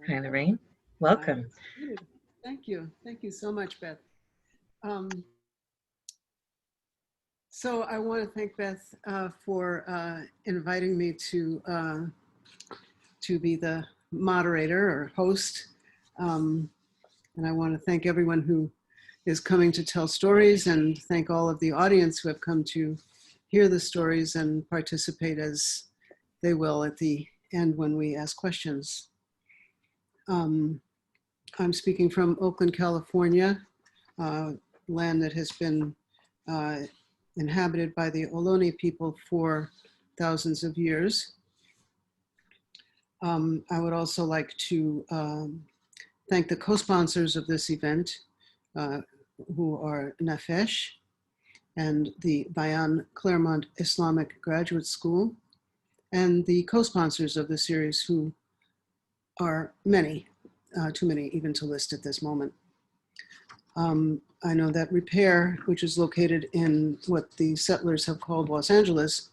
Hi, Lorraine. Welcome. Thank you. Thank you so much, Beth. So I want to thank Beth for inviting me to be the moderator or host. And I want to thank everyone who is coming to tell stories, and thank all of the audience who have come to hear the stories and participate as they will at the end when we ask questions. I'm speaking from Oakland, California, land that has been inhabited by the Ohlone people for thousands of years. I would also like to thank the co-sponsors of this event, who are Nafesh and the Bayan Claremont Islamic Graduate School, and the co-sponsors of the series, who are many, too many even to list at this moment. I know that Repair, which is located in what the settlers have called Los Angeles,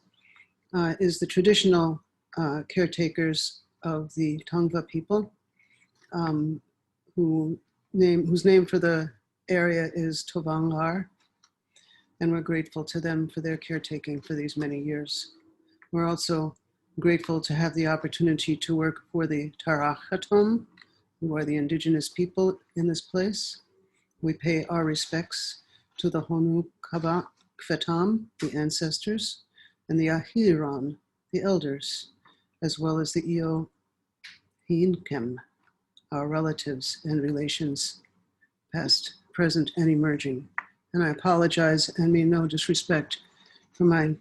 is the traditional caretakers of the Tongva people, whose name for the area is Tovangar, and we're grateful to them for their caretaking for these many years. We're also grateful to have the opportunity to work for the Tarachatom, who are the indigenous people in this place. We pay our respects to the Honu Kvetam, the ancestors, and the Ahiron, the elders, as well as the Io Hinkem, our relatives and relations, past, present, and emerging. And I apologize and mean no disrespect for my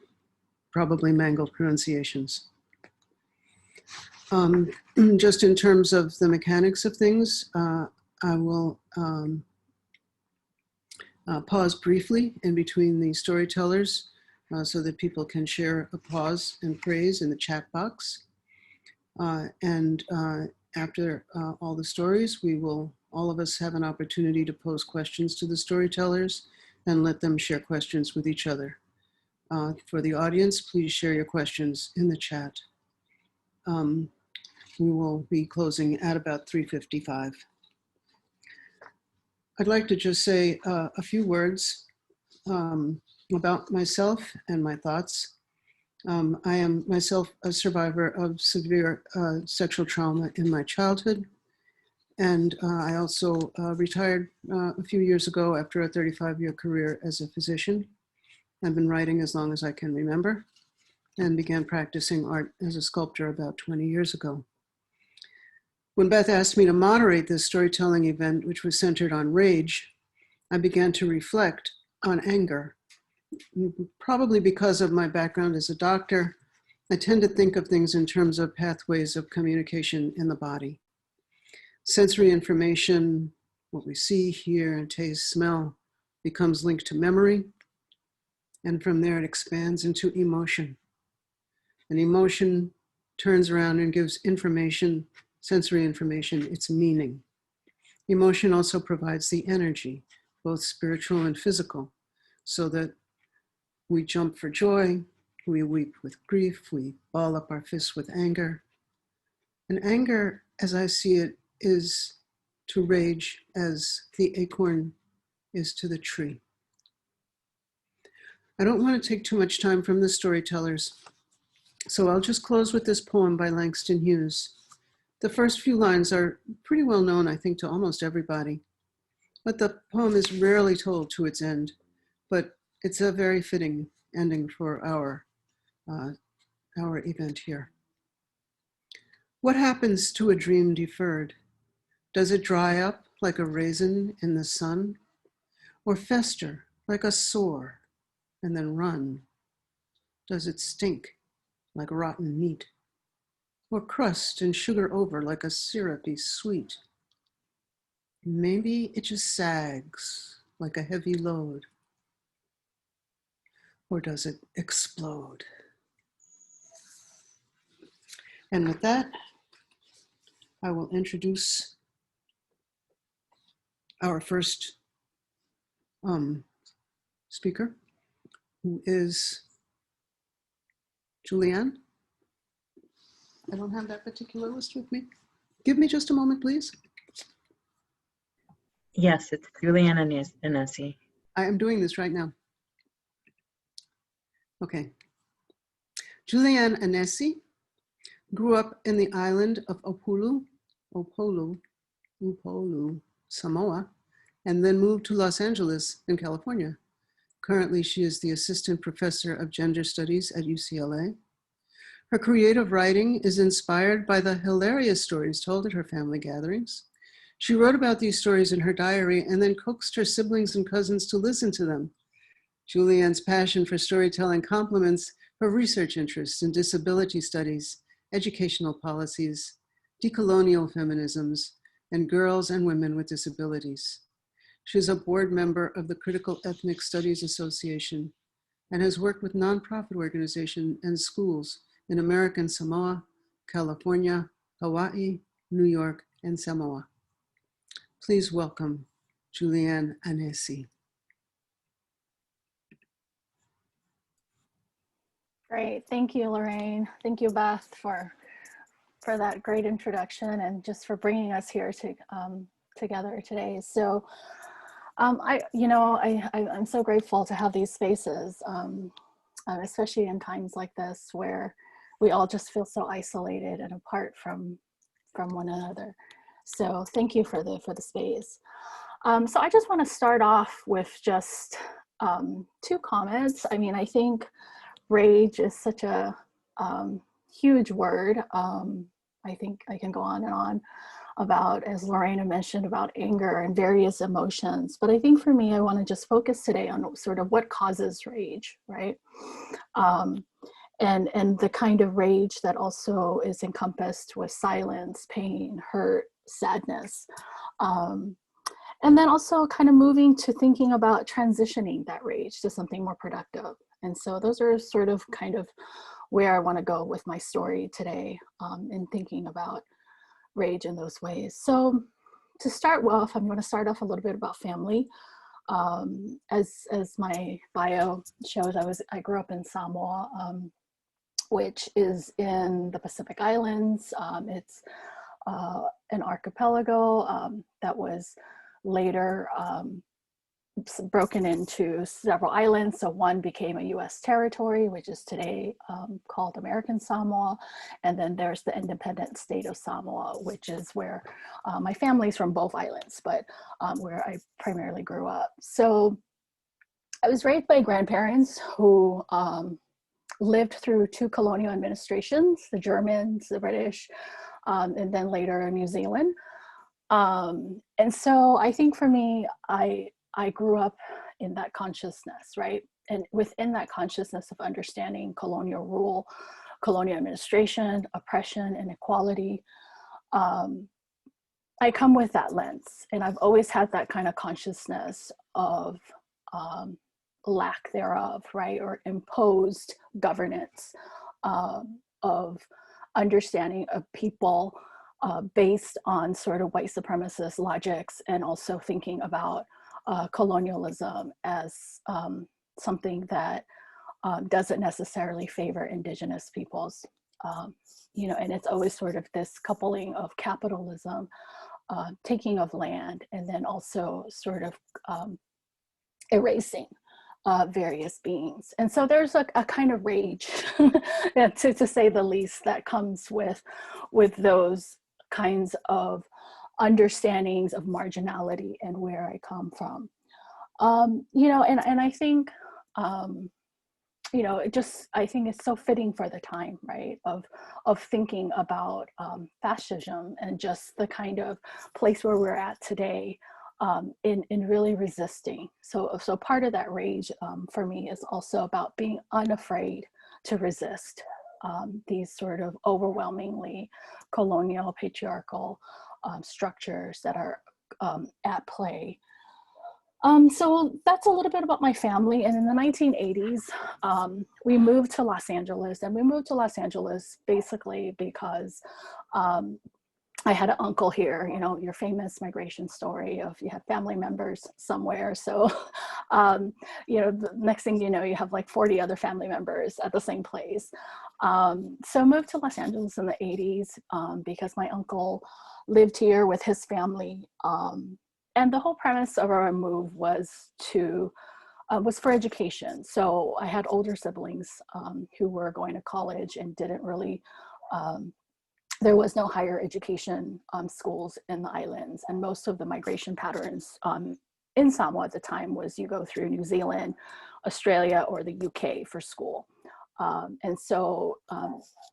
probably mangled pronunciations. Just in terms of the mechanics of things, I will pause briefly in between the storytellers so that people can share a pause and praise in the chat box. And after all the stories, we will, all of us, have an opportunity to pose questions to the storytellers and let them share questions with each other. For the audience, please share your questions in the chat. We will be closing at about 3:55. I'd like to just say a few words about myself and my thoughts. I am myself a survivor of severe sexual trauma in my childhood. And I also retired a few years ago after a 35-year career as a physician. I've been writing as long as I can remember and began practicing art as a sculptor about 20 years ago. When Beth asked me to moderate this storytelling event, which was centered on rage, I began to reflect on anger. Probably because of my background as a doctor, I tend to think of things in terms of pathways of communication in the body. Sensory information, what we see, hear, and taste, smell, becomes linked to memory, and from there it expands into emotion. And emotion turns around and gives information, sensory information, its meaning. Emotion also provides the energy, both spiritual and physical, so that we jump for joy, we weep with grief, we ball up our fists with anger. And anger, as I see it, is to rage as the acorn is to the tree. I don't want to take too much time from the storytellers, so I'll just close with this poem by Langston Hughes. The first few lines are pretty well known, I think, to almost everybody, but the poem is rarely told to its end, but it's a very fitting ending for our event here. What happens to a dream deferred? Does it dry up like a raisin in the sun, or fester like a sore and then run? Does it stink like rotten meat, or crust and sugar over like a syrupy sweet? Maybe it just sags like a heavy load, or does it explode? And with that, I will introduce our first speaker, who is Juliann. I don't have that particular list with me. Give me just a moment, please. Yes, it's Juliann and Anesi. I am doing this right now. Okay. Juliann Anesi grew up in the island of Upolu, Samoa, and then moved to Los Angeles in California. Currently, she is the assistant professor of gender studies at UCLA. Her creative writing is inspired by the hilarious stories told at her family gatherings. She wrote about these stories in her diary and then coaxed her siblings and cousins to listen to them. Juliann's passion for storytelling complements her research interests in disability studies, educational policies, decolonial feminisms, and girls and women with disabilities. She is a board member of the Critical Ethnic Studies Association and has worked with nonprofit organizations and schools in American Samoa, California, Hawaii, New York, and Samoa. Please welcome Juliann Anesi. Great, thank you, Lorraine. Thank you, Beth, for that great introduction and just for bringing us here together today. So, I'm so grateful to have these spaces, especially in times like this where we all just feel so isolated and apart from one another. So, thank you for the space. So, I just want to start off with just two comments. I mean, I think rage is such a huge word. I think I can go on and on about, as Lorraine mentioned, about anger and various emotions. But I think for me, I want to just focus today on sort of what causes rage, right? And the kind of rage that also is encompassed with silence, pain, hurt, sadness. And then also kind of moving to thinking about transitioning that rage to something more productive. And so those are sort of kind of where I want to go with my story today, in thinking about rage in those ways. So to start off, I'm going to start off a little bit about family. As my bio shows, I grew up in Samoa, which is in the Pacific Islands. It's an archipelago that was later broken into several islands. So one became a US territory, which is today called American Samoa. And then there's the independent state of Samoa, which is where my family's from, both islands, but where I primarily grew up. So I was raised by grandparents who lived through two colonial administrations, the Germans, the British, and then later New Zealand. And so I think for me, I grew up in that consciousness, right? And within that consciousness of understanding colonial rule, colonial administration, oppression, inequality, I come with that lens. And I've always had that kind of consciousness of lack thereof, right? Or imposed governance, of understanding of people based on sort of white supremacist logics, and also thinking about colonialism as something that doesn't necessarily favor indigenous peoples, and it's always sort of this coupling of capitalism, taking of land, and then also sort of erasing various beings. And so there's a kind of rage, to say the least, that comes with those kinds of understandings of marginality and where I come from. And I think, I think it's so fitting for the time, right? Of thinking about fascism and just the kind of place where we're at today, in really resisting. So part of that rage for me is also about being unafraid to resist these sort of overwhelmingly colonial, patriarchal structures that are at play. So that's a little bit about my family. And in the 1980s, we moved to Los Angeles, and we moved to Los Angeles basically because I had an uncle here, you know, your famous migration story of you have family members somewhere. So, you know, the next thing you know, you have like 40 other family members at the same place. So moved to Los Angeles in the 80s because my uncle lived here with his family. And the whole premise of our move was for education. So I had older siblings who were going to college and didn't really, there was no higher education schools in the islands, and most of the migration patterns in Samoa at the time was you go through New Zealand, Australia, or the UK for school. And so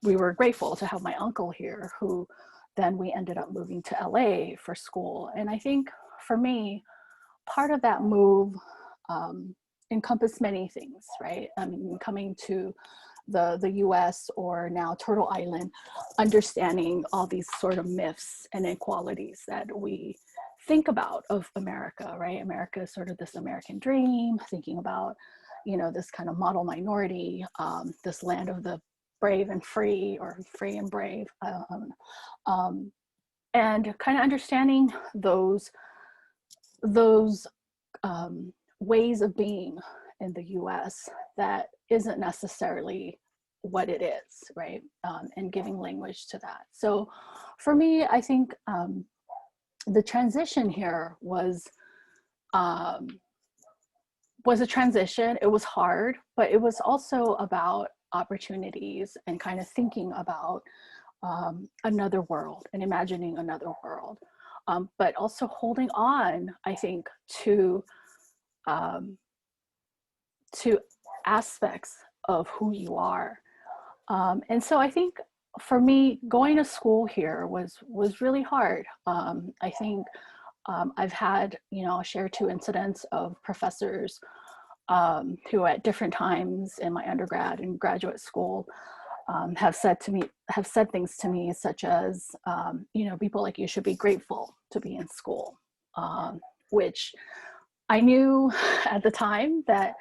we were grateful to have my uncle here, who then we ended up moving to LA for school. And I think for me, part of that move encompassed many things, right? I mean, coming to the US or now Turtle Island, understanding all these sort of myths and inequalities that we think about of America, right? America is sort of this American dream, thinking about, you know, this kind of model minority, this land of the brave and free, or free and brave, and kind of understanding those ways of being in the US that isn't necessarily what it is, right? And giving language to that. So for me, I think the transition here was a transition. It was hard, but it was also about opportunities and kind of thinking about another world and imagining another world, but also holding on, I think, to aspects of who you are. And so I think for me, going to school here was really hard. I think I've had, you know, I'll share 2 incidents of professors who at different times in my undergrad and graduate school have said things to me such as, you know, people like you should be grateful to be in school, which I knew at the time that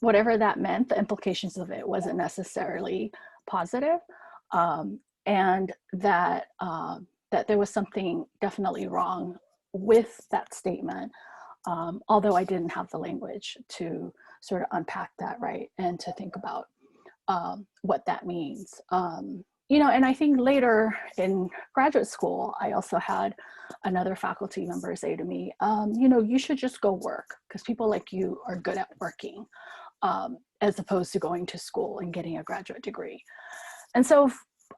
whatever that meant, the implications of it wasn't necessarily positive, and that there was something definitely wrong with that statement, although I didn't have the language to sort of unpack that, right, and to think about what that means. You know, and I think later in graduate school, I also had another faculty member say to me, you know, you should just go work because people like you are good at working, as opposed to going to school and getting a graduate degree. And so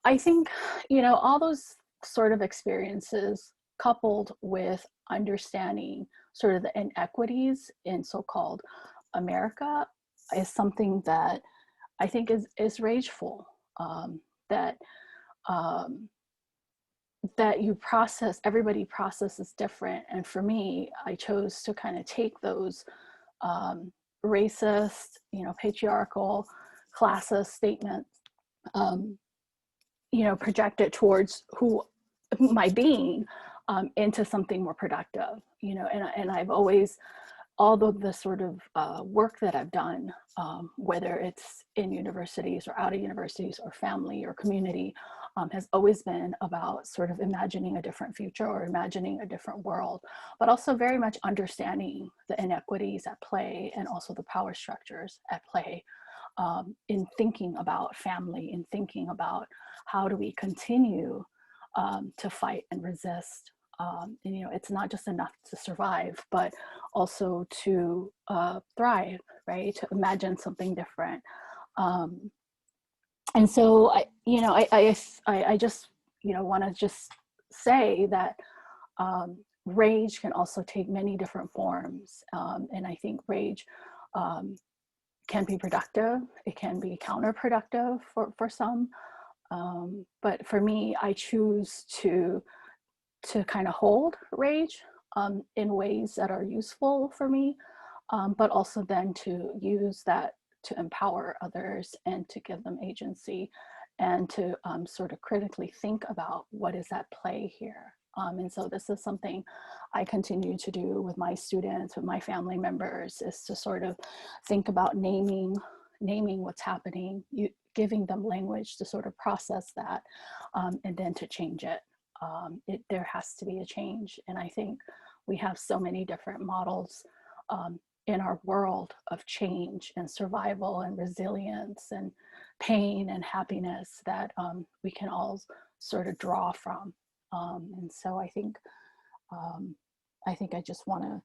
I think, you know, all those sort of experiences coupled with understanding sort of the inequities in so-called America is something that I think is rageful, that you process, everybody processes different. And for me, I chose to kind of take those racist, you know, patriarchal, classist statements, you know, project it towards who my being into something more productive, you know, and I've always, all the sort of work that I've done, whether it's in universities or out of universities or family or community, has always been about sort of imagining a different future or imagining a different world, but also very much understanding the inequities at play and also the power structures at play in thinking about family, in thinking about how do we continue to fight and resist. And, you know, it's not just enough to survive, but also to thrive, right? To imagine something different. And so, I just, you know, want to just say that rage can also take many different forms. And I think rage can be productive. It can be counterproductive for some. But for me, I choose to kind of hold rage in ways that are useful for me, but also then to use that to empower others and to give them agency and to sort of critically think about what is at play here. And so this is something I continue to do with my students, with my family members, is to sort of think about naming what's happening, giving them language to sort of process that, and then to change it. there has to be a change. And I think we have so many different models in our world of change and survival and resilience and pain and happiness that we can all sort of draw from. And so I think I just want to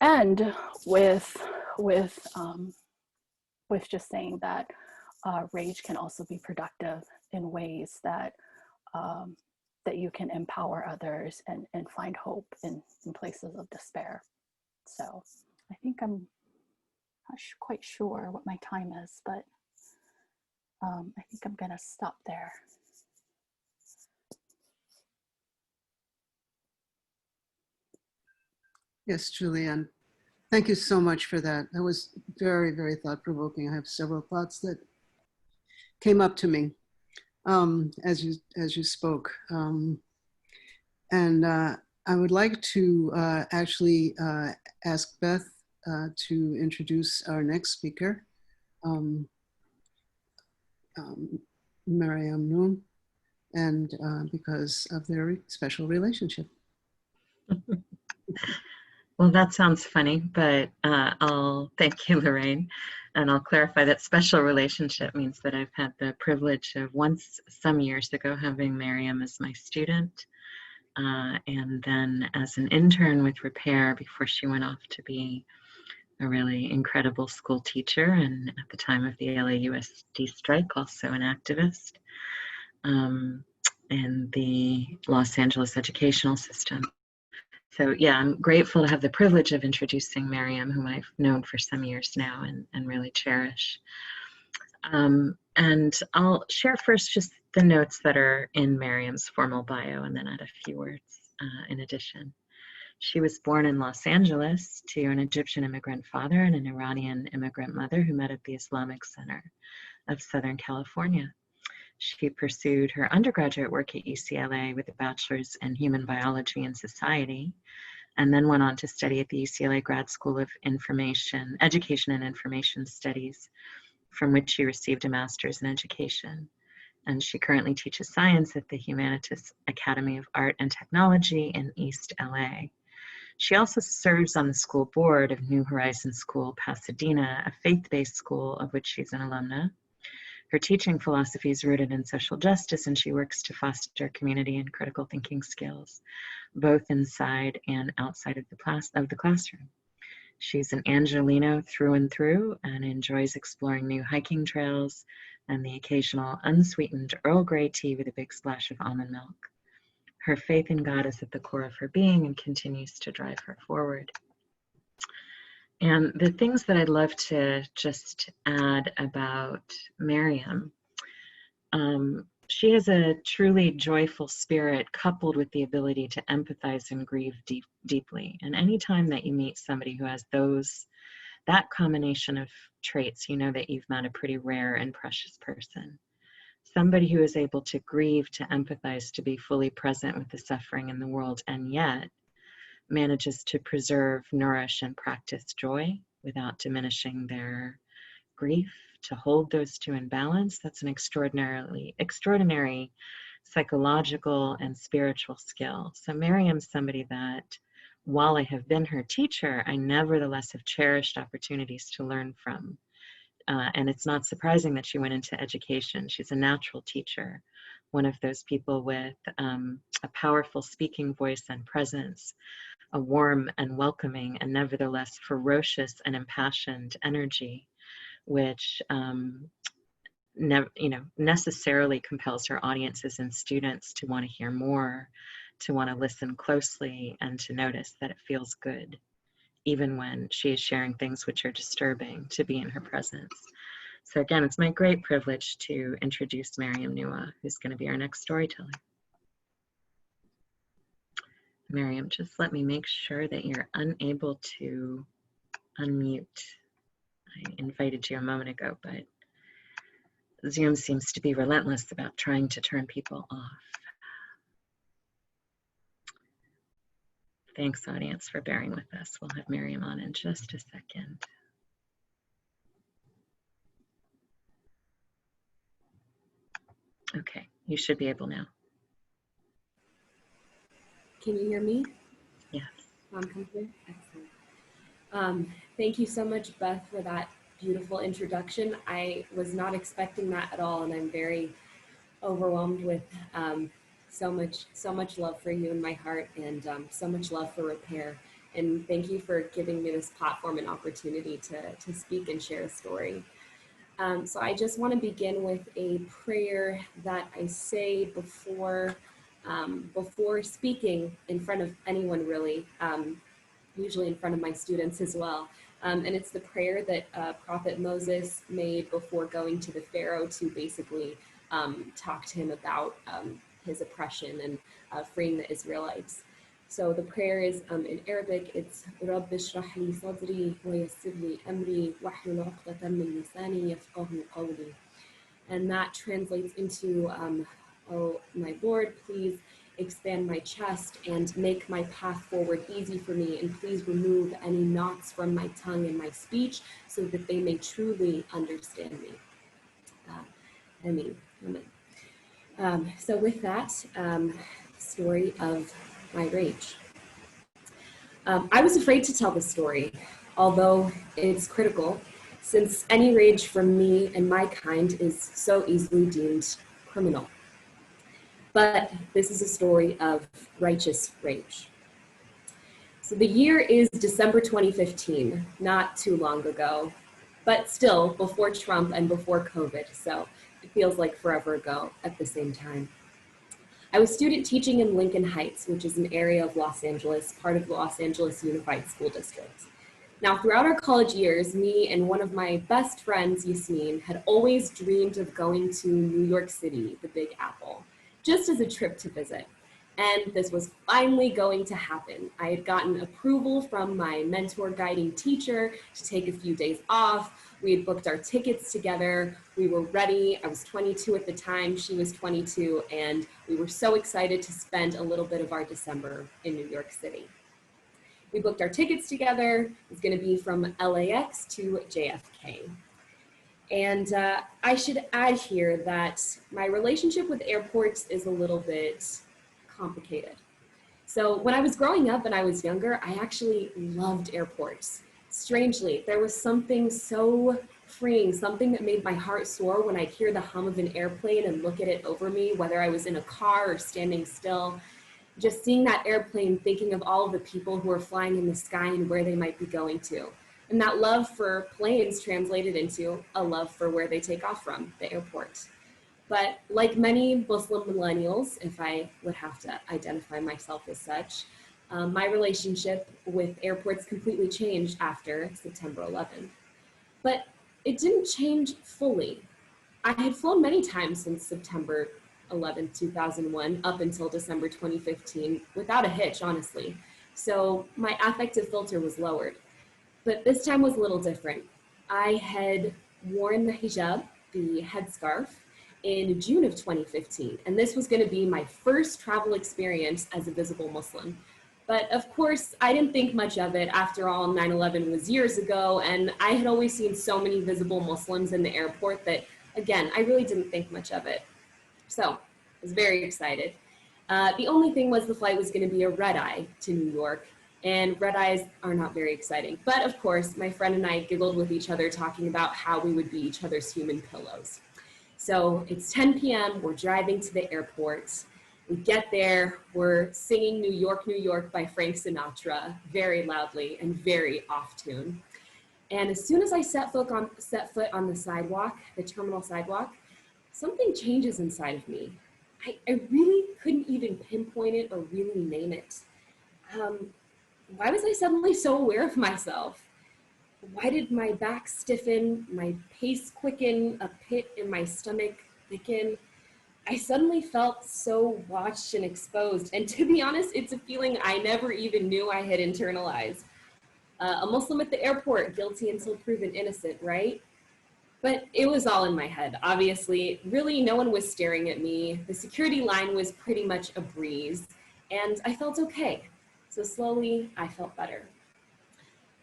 end with just saying that rage can also be productive in ways that that you can empower others and find hope in places of despair. So I think I'm not quite sure what my time is, but I think I'm gonna stop there. Yes, Juliann. Thank you so much for that. That was very, very thought-provoking. I have several thoughts that came up to me as you spoke. I would like to actually ask Beth to introduce our next speaker, Maryam Nouh, and because of their special relationship. Well, that sounds funny, but I'll thank you, Lorraine, and I'll clarify that special relationship means that I've had the privilege of once some years ago having Maryam as my student, and then as an intern with Repair before she went off to be a really incredible school teacher, and at the time of the LAUSD strike, also an activist in the Los Angeles educational system. So yeah, I'm grateful to have the privilege of introducing Maryam, whom I've known for some years now and really cherish. And I'll share first just the notes that are in Maryam's formal bio and then add a few words in addition. She was born in Los Angeles to an Egyptian immigrant father and an Iranian immigrant mother who met at the Islamic Center of Southern California. She pursued her undergraduate work at UCLA with a bachelor's in human biology and society, and then went on to study at the UCLA Grad School of Education and Information Studies, from which she received a master's in education. And she currently teaches science at the Humanities Academy of Art and Technology in East LA. She also serves on the school board of New Horizons School, Pasadena, a faith-based school of which she's an alumna. Her teaching philosophy is rooted in social justice, and she works to foster community and critical thinking skills, both inside and outside of the classroom. She's an Angelino through and through and enjoys exploring new hiking trails and the occasional unsweetened Earl Grey tea with a big splash of almond milk. Her faith in God is at the core of her being and continues to drive her forward. And the things that I'd love to just add about Maryam, she has a truly joyful spirit coupled with the ability to empathize and grieve deeply. And anytime that you meet somebody who has that combination of traits, you know that you've met a pretty rare and precious person. Somebody who is able to grieve, to empathize, to be fully present with the suffering in the world, and yet manages to preserve, nourish, and practice joy without diminishing their grief, to hold those two in balance. That's an extraordinary psychological and spiritual skill. So Maryam's somebody that, while I have been her teacher, I nevertheless have cherished opportunities to learn from. And it's not surprising that she went into education. She's a natural teacher, one of those people with a powerful speaking voice and presence, a warm and welcoming and nevertheless ferocious and impassioned energy, which necessarily compels her audiences and students to want to hear more, to want to listen closely, and to notice that it feels good, even when she is sharing things which are disturbing, to be in her presence. So again, it's my great privilege to introduce Maryam Nouh, who's going to be our next storyteller. Maryam, just let me make sure that you're unable to unmute. I invited you a moment ago, but Zoom seems to be relentless about trying to turn people off. Thanks, audience, for bearing with us. We'll have Maryam on in just a second. Okay, you should be able now. Can you hear me? Yes. Excellent. Thank you so much, Beth, for that beautiful introduction. I was not expecting that at all, and I'm very overwhelmed with so much love for you in my heart, and so much love for repair. And thank you for giving me this platform and opportunity to speak and share a story. So I just want to begin with a prayer that I say before speaking in front of anyone, really, usually in front of my students as well. And it's the prayer that Prophet Moses made before going to the Pharaoh to basically talk to him about his oppression and freeing the Israelites. So the prayer is in Arabic, it's Rabb ishrah li sadri wa yassir li amri wahlul 'uqdatan min lisani yafqahu qawli. And that translates into, oh my Lord, please expand my chest and make my path forward easy for me, and please remove any knots from my tongue and my speech so that they may truly understand me. Amen. So with that, story of my rage. I was afraid to tell the story, although it's critical, since any rage from me and my kind is so easily deemed criminal. But this is a story of righteous rage. So the year is December 2015, not too long ago, but still before Trump and before COVID, so it feels like forever ago at the same time. I was student teaching in Lincoln Heights, which is an area of Los Angeles, part of the Los Angeles Unified School District. Now, throughout our college years, me and one of my best friends, Yasmin, had always dreamed of going to New York City, the Big Apple, just as a trip to visit. And this was finally going to happen. I had gotten approval from my mentor guiding teacher to take a few days off. We had booked our tickets together. We were ready. I was 22 at the time. She was 22. And we were so excited to spend a little bit of our December in New York City. We booked our tickets together. It was going to be from LAX to JFK. And I should add here that my relationship with airports is a little bit complicated. So when I was growing up and I was younger, I actually loved airports. Strangely, there was something so freeing, something that made my heart soar when I'd hear the hum of an airplane and look at it over me, whether I was in a car or standing still. Just seeing that airplane, thinking of all of the people who are flying in the sky and where they might be going to. And that love for planes translated into a love for where they take off from, the airport. But like many Muslim millennials, if I would have to identify myself as such, my relationship with airports completely changed after September 11th. But it didn't change fully. I had flown many times since September 11th, 2001, up until December 2015, without a hitch, honestly. So my affective filter was lowered. But this time was a little different. I had worn the hijab, the headscarf, in June of 2015, and this was going to be my first travel experience as a visible Muslim. But of course, I didn't think much of it. After all, 9/11 was years ago, and I had always seen so many visible Muslims in the airport that, again, I really didn't think much of it. So I was very excited. The only thing was the flight was going to be a red-eye to New York, and red-eyes are not very exciting. But of course, my friend and I giggled with each other, talking about how we would be each other's human pillows. So it's 10 p.m., we're driving to the airport. We get there, we're singing New York, New York by Frank Sinatra very loudly and very off tune. And as soon as I set foot on the sidewalk, the terminal sidewalk, something changes inside of me. I really couldn't even pinpoint it or really name it. Why was I suddenly so aware of myself? Why did my back stiffen, my pace quicken, a pit in my stomach thicken? I suddenly felt so watched and exposed. And to be honest, it's a feeling I never even knew I had internalized. A Muslim at the airport, guilty until proven innocent, right? But it was all in my head. Obviously, really no one was staring at me. The security line was pretty much a breeze, and I felt okay. So slowly, I felt better.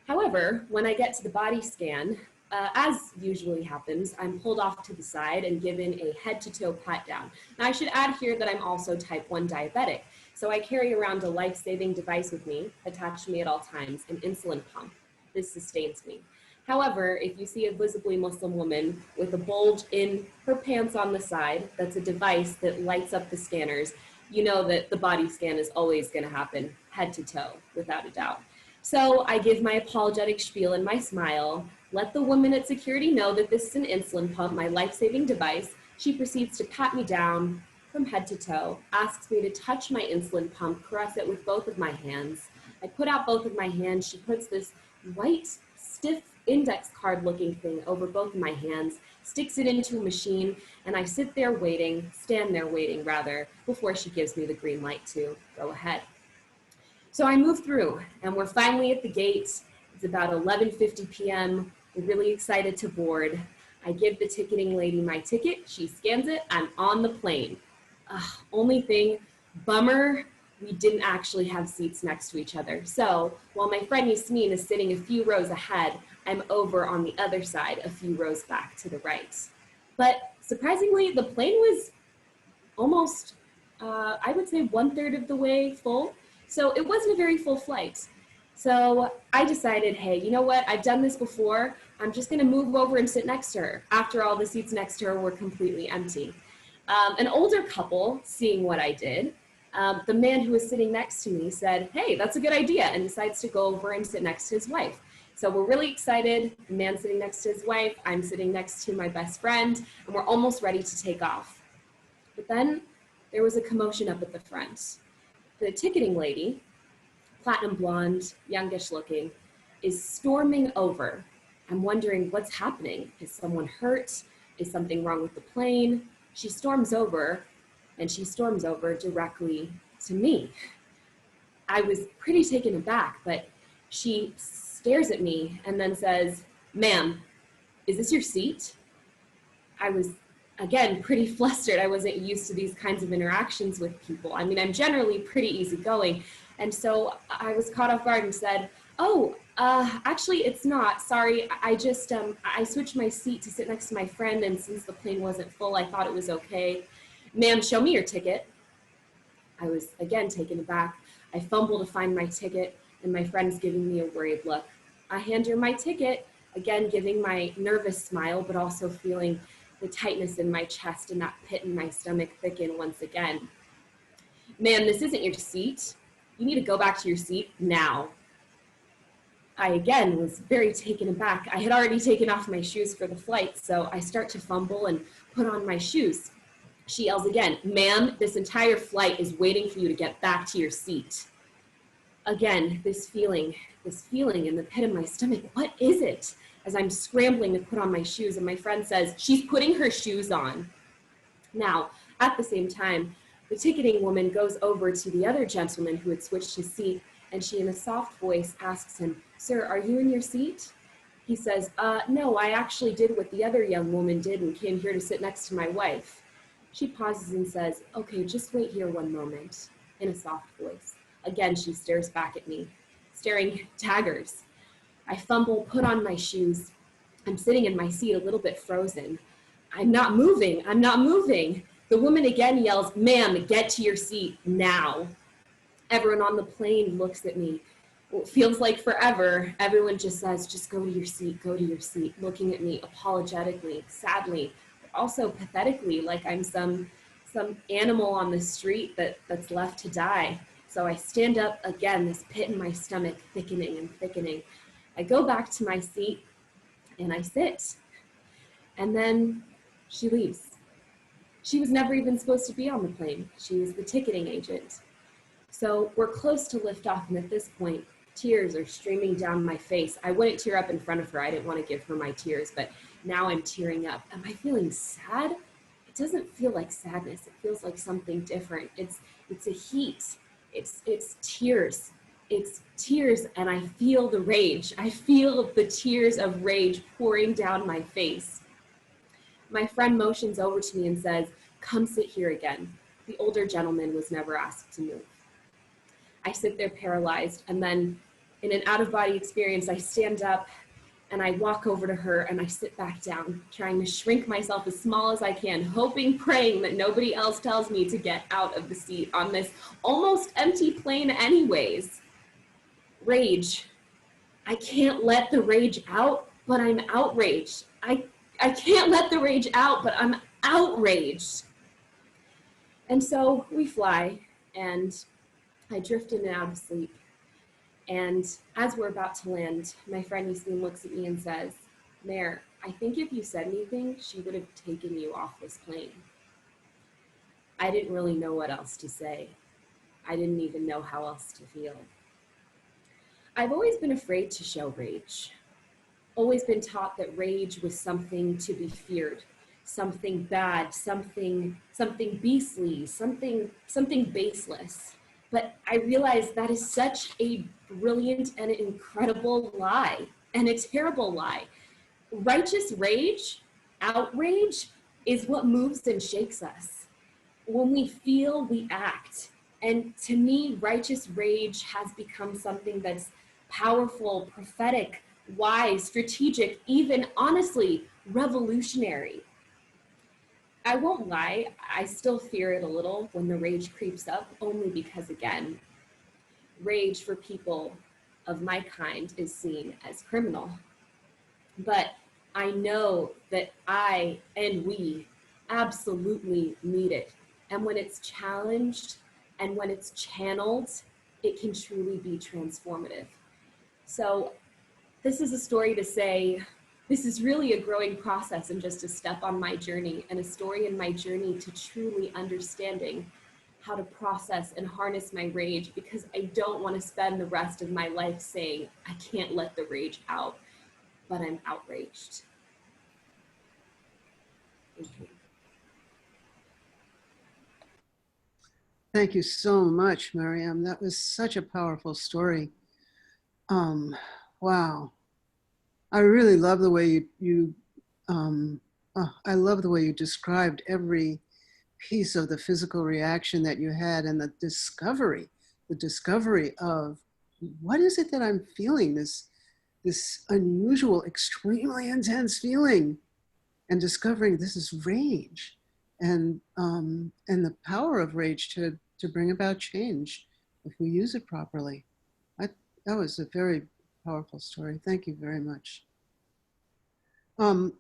However, when I get to the body scan, as usually happens, I'm pulled off to the side and given a head-to-toe pat down. Now, I should add here that I'm also type 1 diabetic. So I carry around a life-saving device with me, attached to me at all times, an insulin pump. This sustains me. However, if you see a visibly Muslim woman with a bulge in her pants on the side, that's a device that lights up the scanners, you know that the body scan is always going to happen head to toe, without a doubt. So I give my apologetic spiel and my smile, let the woman at security know that this is an insulin pump, my life-saving device. She proceeds to pat me down from head to toe, asks me to touch my insulin pump, caress it with both of my hands. I put out both of my hands. She puts this white, stiff index card looking thing over both of my hands, sticks it into a machine, and I stand there waiting, before she gives me the green light to go ahead. So I move through, and we're finally at the gate. It's about 11:50 p.m. We're really excited to board. I give the ticketing lady my ticket. She scans it. I'm on the plane. Only thing, bummer, we didn't actually have seats next to each other. So while my friend Yasmin is sitting a few rows ahead, I'm over on the other side, a few rows back to the right. But surprisingly, the plane was almost, I would say 1/3 of the way full. So it wasn't a very full flight. So I decided, hey, you know what? I've done this before. I'm just gonna move over and sit next to her. After all, the seats next to her were completely empty. An older couple, seeing what I did, the man who was sitting next to me said, hey, that's a good idea, and decides to go over and sit next to his wife. So we're really excited. The man sitting next to his wife, I'm sitting next to my best friend, and we're almost ready to take off. But then there was a commotion up at the front. The ticketing lady, platinum blonde, youngish looking, is storming over. I'm wondering what's happening. Is someone hurt? Is something wrong with the plane? She storms over, and she storms over directly to me. I was pretty taken aback, but she stares at me and then says, ma'am, is this your seat? I was, again, pretty flustered. I wasn't used to these kinds of interactions with people. I mean, I'm generally pretty easygoing. And so I was caught off guard and said, oh, actually it's not. Sorry, I just, I switched my seat to sit next to my friend, and since the plane wasn't full, I thought it was okay. Ma'am, show me your ticket. I was, again, taken aback. I fumble to find my ticket, and my friend's giving me a worried look. I hand her my ticket, again, giving my nervous smile, but also feeling the tightness in my chest and that pit in my stomach thicken once again. Ma'am, this isn't your seat. You need to go back to your seat now. I, again, was very taken aback. I had already taken off my shoes for the flight, so I start to fumble and put on my shoes. She yells again, ma'am, this entire flight is waiting for you to get back to your seat. Again, this feeling in the pit of my stomach, what is it? As I'm scrambling to put on my shoes, and my friend says, she's putting her shoes on. Now, at the same time, the ticketing woman goes over to the other gentleman who had switched his seat, and she, in a soft voice, asks him, sir, are you in your seat? He says, no, I actually did what the other young woman did and came here to sit next to my wife. She pauses and says, okay, just wait here one moment, in a soft voice. Again, she stares back at me, staring daggers. I fumble, put on my shoes. I'm sitting in my seat a little bit frozen. I'm not moving. The woman again yells, ma'am, get to your seat now. Everyone on the plane looks at me. It feels like forever. Everyone just says, just go to your seat, looking at me apologetically, sadly, but also pathetically, like I'm some animal on the street that's left to die. So I stand up again, this pit in my stomach thickening and thickening. I go back to my seat and I sit. And then she leaves. She was never even supposed to be on the plane. She was the ticketing agent. So we're close to liftoff, and at this point, tears are streaming down my face. I wouldn't tear up in front of her. I didn't want to give her my tears, but now I'm tearing up. Am I feeling sad? It doesn't feel like sadness. It feels like something different. It's a heat. It's tears. It's tears, and I feel the rage. I feel the tears of rage pouring down my face. My friend motions over to me and says, come sit here again. The older gentleman was never asked to move. I sit there paralyzed, and then in an out-of-body experience, I stand up And I walk over to her and I sit back down, trying to shrink myself as small as I can, hoping, praying that nobody else tells me to get out of the seat on this almost empty plane anyways. Rage. I can't let the rage out, but I'm outraged. I can't let the rage out, but I'm outraged. And so we fly, and I drift in and out of sleep. And as we're about to land, my friend Yassine looks at me and says, "Mare, I think if you said anything, she would have taken you off this plane." I didn't really know what else to say. I didn't even know how else to feel. I've always been afraid to show rage. Always been taught that rage was something to be feared, something bad, something beastly, something baseless. But I realized that is such a brilliant and incredible lie, and a terrible lie. Righteous rage, outrage, is what moves and shakes us. When we feel, we act. And to me, righteous rage has become something that's powerful, prophetic, wise, strategic, even honestly, revolutionary. I won't lie, I still fear it a little when the rage creeps up, only because, again, rage for people of my kind is seen as criminal. But I know that I and we absolutely need it. And when it's challenged and when it's channeled, it can truly be transformative. So this is a story to say, this is really a growing process and just a step on my journey, and a story in my journey to truly understanding how to process and harness my rage, because I don't want to spend the rest of my life saying, I can't let the rage out, but I'm outraged. Thank you. Thank you so much, Maryam. That was such a powerful story. Wow. I really love the way I love the way you described every piece of the physical reaction that you had, and the discovery of what is it that I'm feeling, this unusual, extremely intense feeling, and discovering this is rage, and the power of rage to bring about change if we use it properly. That was a very powerful story. Thank you very much. Our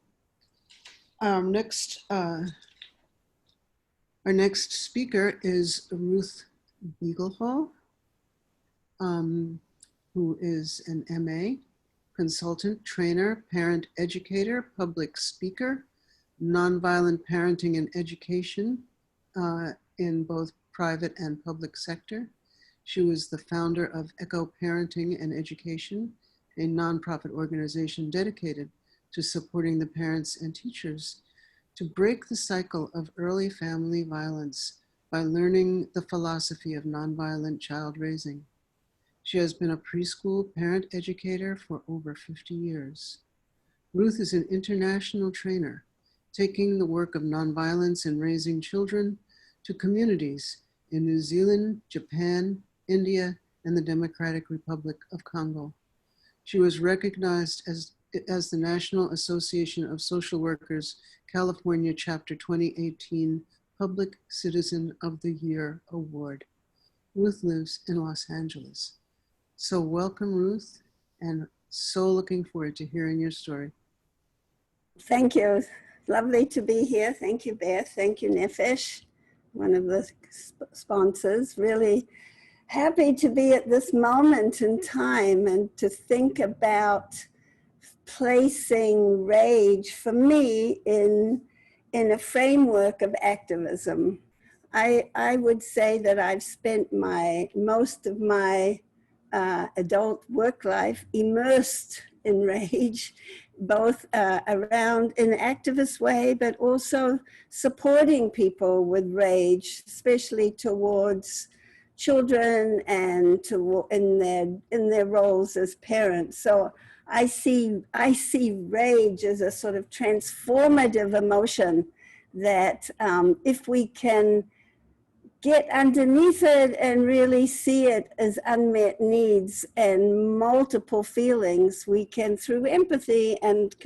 next speaker is Ruth Beaglehall, who is an MA, consultant, trainer, parent educator, public speaker, nonviolent parenting and education in both private and public sector. She was the founder of Echo Parenting and Education, a nonprofit organization dedicated to supporting the parents and teachers to break the cycle of early family violence by learning the philosophy of nonviolent child raising. She has been a preschool parent educator for over 50 years. Ruth is an international trainer, taking the work of nonviolence in raising children to communities in New Zealand, Japan, India, and the Democratic Republic of Congo. She was recognized as the National Association of Social Workers, California Chapter 2018 Public Citizen of the Year Award. Ruth lives in Los Angeles. So welcome, Ruth, and so looking forward to hearing your story. Thank you. Lovely to be here. Thank you, Beth. Thank you, Nefesh, one of the sponsors. Really happy to be at this moment in time and to think about placing rage for me in a framework of activism. I would say that I've spent most of my adult work life immersed in rage, both around in an activist way, but also supporting people with rage, especially towards children and in their roles as parents. So I see rage as a sort of transformative emotion that if we can get underneath it and really see it as unmet needs and multiple feelings, we can, through empathy and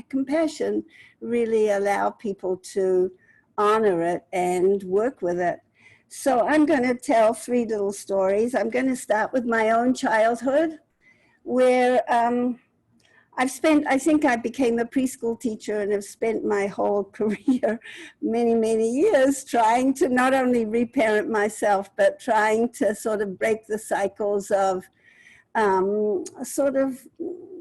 compassion, really allow people to honor it and work with it. So I'm going to tell 3 little stories. I'm going to start with my own childhood, where I think I became a preschool teacher and have spent my whole career, many, many years, trying to not only reparent myself, but trying to sort of break the cycles of sort of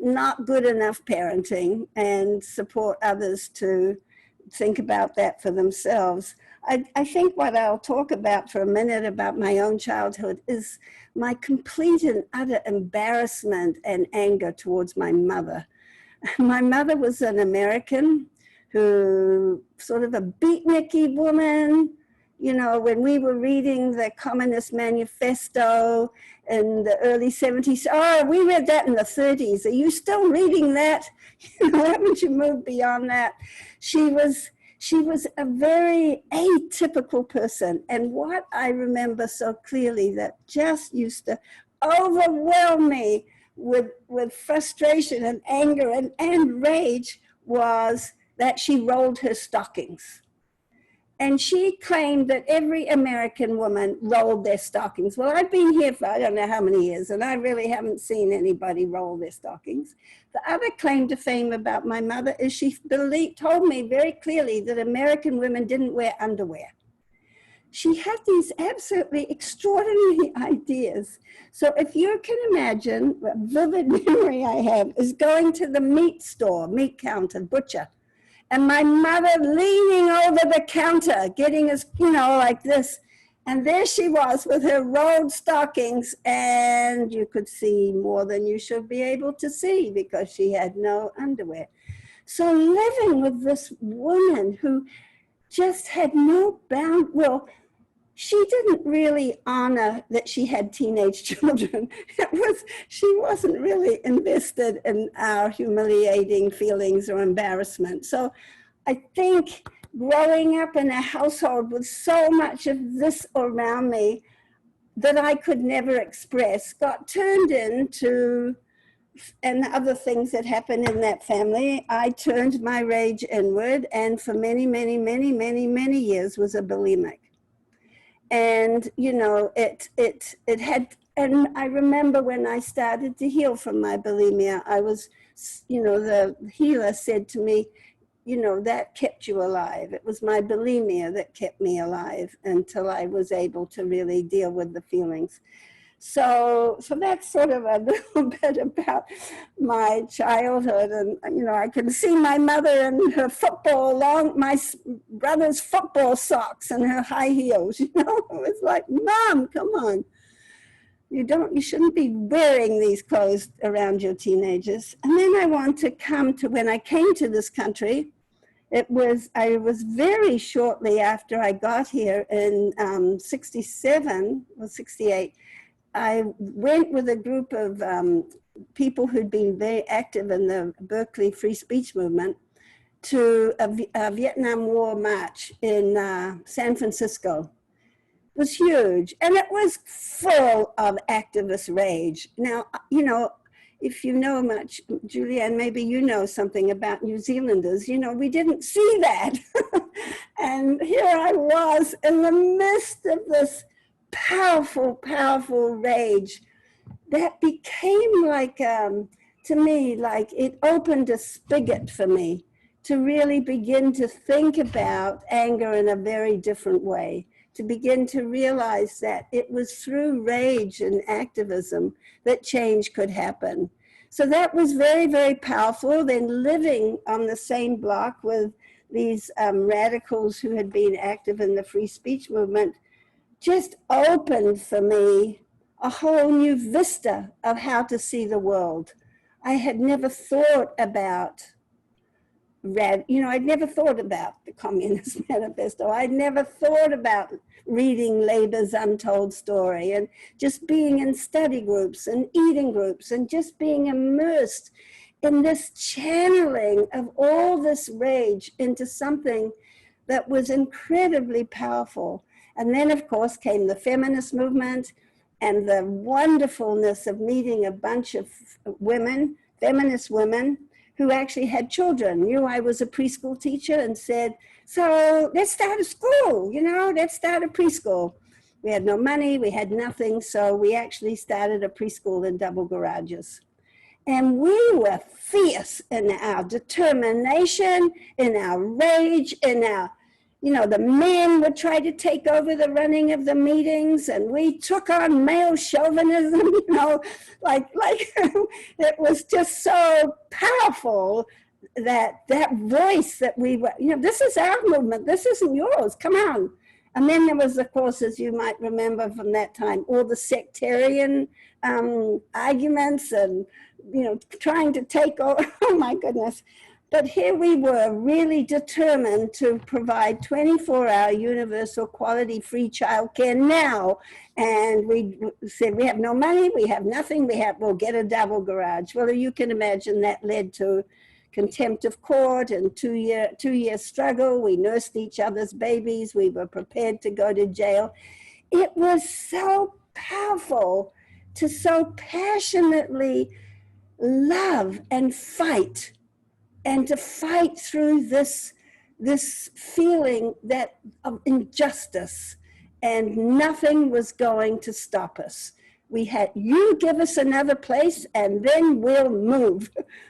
not good enough parenting and support others to think about that for themselves. I think what I'll talk about for a minute about my own childhood is my complete and utter embarrassment and anger towards my mother. My mother was an American who, sort of a beatniky woman. You know, when we were reading the Communist Manifesto in the early 70s, oh, we read that in the 30s. Are you still reading that? You know, haven't you moved beyond that? She was a very atypical person. And what I remember so clearly that just used to overwhelm me with frustration and anger and rage was that she rolled her stockings. And she claimed that every American woman rolled their stockings. Well, I've been here for I don't know how many years, and I really haven't seen anybody roll their stockings. The other claim to fame about my mother is she told me very clearly that American women didn't wear underwear. She had these absolutely extraordinary ideas. So if you can imagine, a vivid memory I have is going to the meat store, meat counter, butcher, and my mother leaning over the counter, getting us, you know, like this. And there she was with her rolled stockings, and you could see more than you should be able to see because she had no underwear. So living with this woman who just had no bound, well, she didn't really honor that she had teenage children. She wasn't really invested in our humiliating feelings or embarrassment. So I think growing up in a household with so much of this around me that I could never express got turned into, and other things that happened in that family, I turned my rage inward, and for many, many, many, many, many years was a bulimic. And, you know, it had, and I remember when I started to heal from my bulimia, I was, you know, the healer said to me, you know, that kept you alive. It was my bulimia that kept me alive until I was able to really deal with the feelings. So that's sort of a little bit about my childhood. And, you know, I can see my mother in her my brother's football socks and her high heels, you know. It was like, Mom, come on. You shouldn't be wearing these clothes around your teenagers. And then I want to come to when I came to this country. I was very shortly after I got here in 67 or 68. I went with a group of people who'd been very active in the Berkeley free speech movement to a Vietnam War march in San Francisco. It was huge, and it was full of activist rage. Now, you know, if you know much, Juliann, maybe you know something about New Zealanders, you know, we didn't see that. And here I was in the midst of this powerful, powerful rage that became like, to me, like it opened a spigot for me to really begin to think about anger in a very different way, to begin to realize that it was through rage and activism that change could happen. So that was very, very powerful. Then living on the same block with these radicals who had been active in the free speech movement just opened for me a whole new vista of how to see the world. I had never thought about I'd never thought about the Communist Manifesto. I'd never thought about reading Labor's Untold Story and just being in study groups and eating groups and just being immersed in this channeling of all this rage into something that was incredibly powerful. And then, of course, came the feminist movement and the wonderfulness of meeting a bunch of women, feminist women, who actually had children, knew I was a preschool teacher and said, so let's start a school, you know, let's start a preschool. We had no money, we had nothing, so we actually started a preschool in double garages. And we were fierce in our determination, in our rage, in our, you know, the men would try to take over the running of the meetings, and we took on male chauvinism, you know, like it was just so powerful that voice that we were, you know, this is our movement, this isn't yours, come on. And then there was, of course, as you might remember from that time, all the sectarian arguments and, you know, trying to take over, oh my goodness. But here we were really determined to provide 24-hour universal quality free childcare now. And we said, we have no money, we have nothing, we'll get a double garage. Well, you can imagine that led to contempt of court and two-year struggle. We nursed each other's babies. We were prepared to go to jail. It was so powerful to so passionately love and fight, and to fight through this feeling that of injustice, and nothing was going to stop us. We had, you give us another place and then we'll move.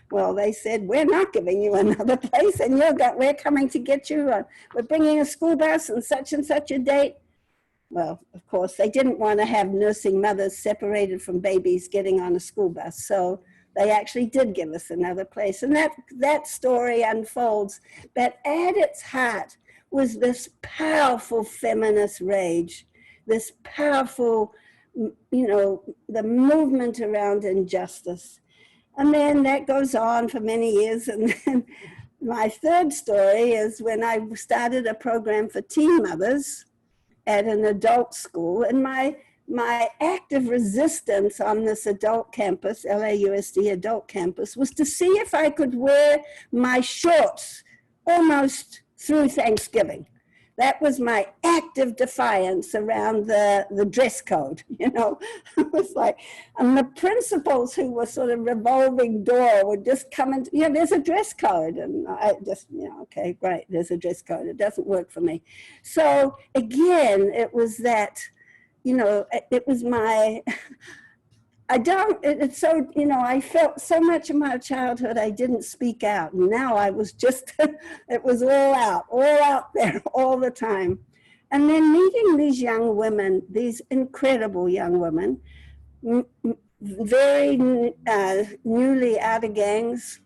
Well, they said, we're not giving you another place, and we're coming to get you. We're bringing a school bus on such and such a date. Well, of course, they didn't want to have nursing mothers separated from babies getting on a school bus. So they actually did give us another place. And that story unfolds. But at its heart was this powerful feminist rage, this powerful, you know, the movement around injustice. And then that goes on for many years. And then my third story is when I started a program for teen mothers at an adult school. And my act of resistance on this adult campus, LAUSD adult campus, was to see if I could wear my shorts almost through Thanksgiving. That was my act of defiance around the dress code, you know. It was like, and the principals who were sort of revolving door would just come and, you know, there's a dress code. And I just, you know, okay, great, there's a dress code. It doesn't work for me. So again, it was that, you know, it was my, it's so, you know, I felt so much of my childhood I didn't speak out. And now I was just, it was all out there all the time. And then meeting these young women, these incredible young women, very newly out of gangs,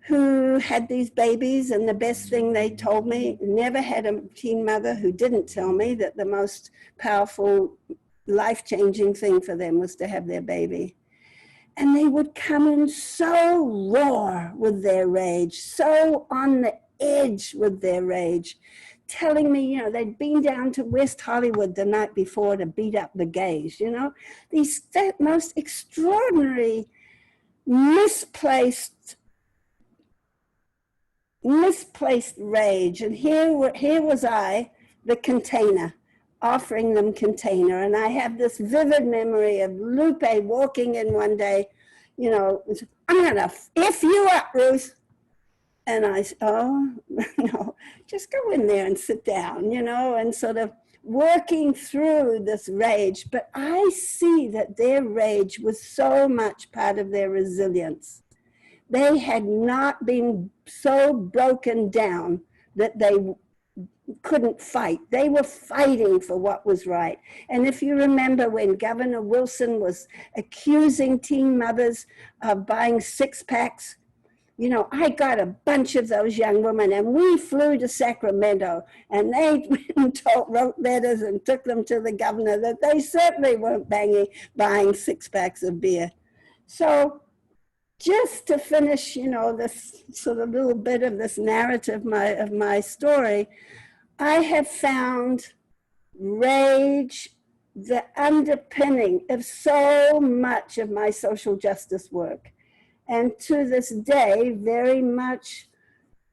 who had these babies, and the best thing they told me, never had a teen mother who didn't tell me that the most powerful, life-changing thing for them was to have their baby. And they would come in so raw with their rage, so on the edge with their rage, telling me, you know, they'd been down to West Hollywood the night before to beat up the gays, you know, these most extraordinary, misplaced rage. And here was I, the container, offering them container. And I have this vivid memory of Lupe walking in one day, you know, I'm gonna F you up, Ruth. And I said, oh, no, just go in there and sit down, you know, and sort of working through this rage. But I see that their rage was so much part of their resilience. They had not been so broken down that they couldn't fight. They were fighting for what was right. And if you remember when Governor Wilson was accusing teen mothers of buying six-packs, you know, I got a bunch of those young women, and we flew to Sacramento, and they wrote letters and took them to the governor that they certainly weren't buying six-packs of beer. So just to finish, you know, this sort of little bit of this narrative of my story, I have found rage the underpinning of so much of my social justice work. And to this day, very much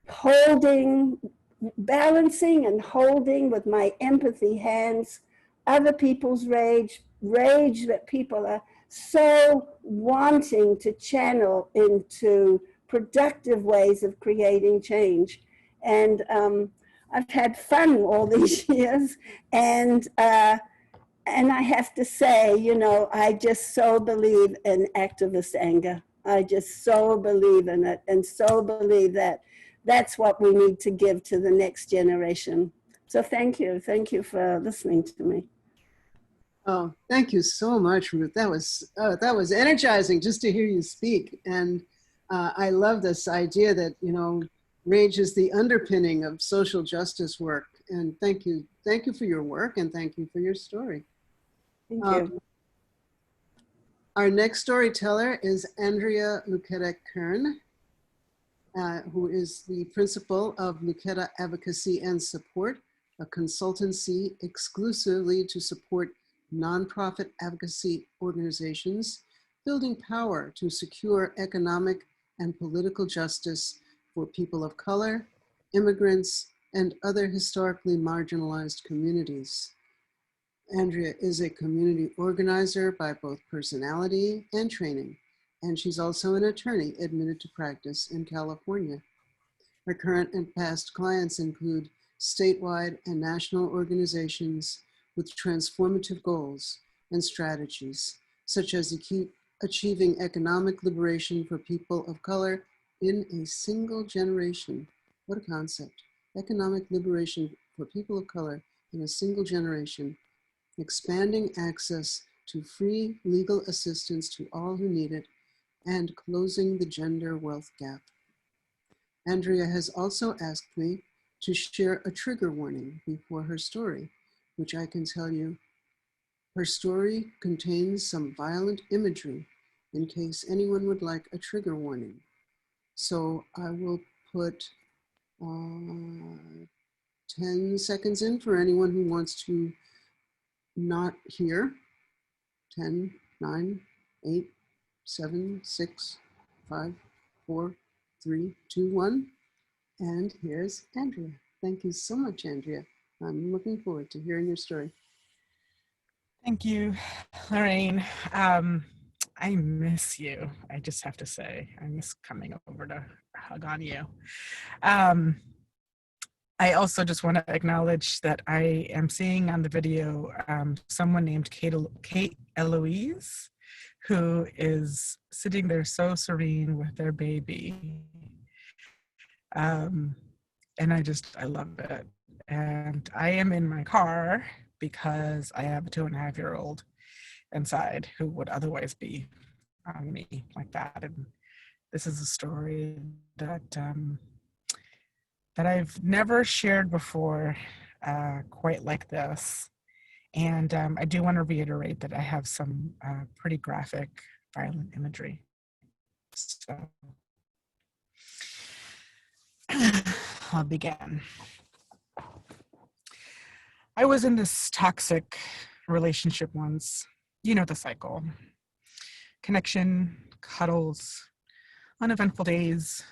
holding balancing and holding with my empathy hands other people's rage that people are so wanting to channel into productive ways of creating change. And I've had fun all these years, and I have to say, you know, I just so believe in activist anger. I just so believe in it, and so believe that that's what we need to give to the next generation. So thank you for listening to me. Oh, thank you so much, Ruth. That was energizing just to hear you speak. And I love this idea that, you know, rage is the underpinning of social justice work. And thank you for your work, and thank you for your story. Thank you. Our next storyteller is Andrea Luquetta-Kern, who is the principal of Luquetta Advocacy and Support, a consultancy exclusively to support nonprofit advocacy organizations, building power to secure economic and political justice for people of color, immigrants, and other historically marginalized communities. Andrea is a community organizer by both personality and training, and she's also an attorney admitted to practice in California. Her current and past clients include statewide and national organizations with transformative goals and strategies, such as achieving economic liberation for people of color in a single generation. What a concept. Economic liberation for people of color in a single generation, expanding access to free legal assistance to all who need it, and closing the gender wealth gap. Andrea has also asked me to share a trigger warning before her story, which I can tell you, her story contains some violent imagery in case anyone would like a trigger warning. So I will put 10 seconds in for anyone who wants to not hear. 10, 9, 8, 7, 6, 5, 4, 3, 2, 1. And here's Andrea. Thank you so much, Andrea. I'm looking forward to hearing your story. Thank you, Lorraine. I miss you. I just have to say, I miss coming over to hug on you. I also just want to acknowledge that I am seeing on the video someone named Kate Eloise, who is sitting there so serene with their baby. And I love it. And I am in my car because I have a 2.5-year-old inside who would otherwise be on me like that. And this is a story that that I've never shared before quite like this. And I do want to reiterate that I have some pretty graphic, violent imagery. So I'll begin. I was in this toxic relationship once. You know the cycle. Connection, cuddles, uneventful days,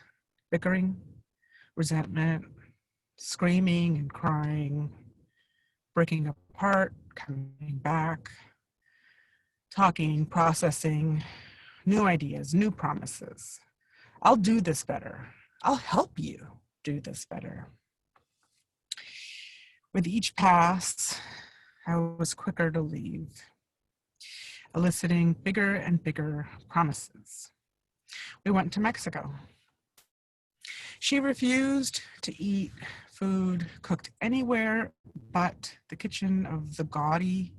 bickering, resentment, screaming and crying, breaking apart, coming back, talking, processing, new ideas, new promises. I'll do this better. I'll help you do this better. With each pass, I was quicker to leave, eliciting bigger and bigger promises. We went to Mexico. She refused to eat food cooked anywhere but the kitchen of the gaudy,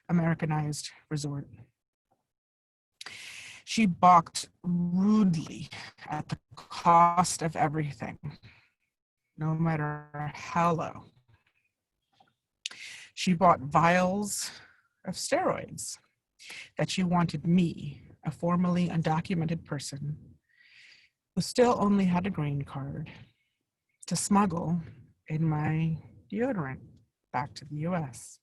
Americanized resort. She balked rudely at the cost of everything, no matter how low. She bought vials of steroids that she wanted me, a formerly undocumented person who still only had a green card, to smuggle in my deodorant back to the US.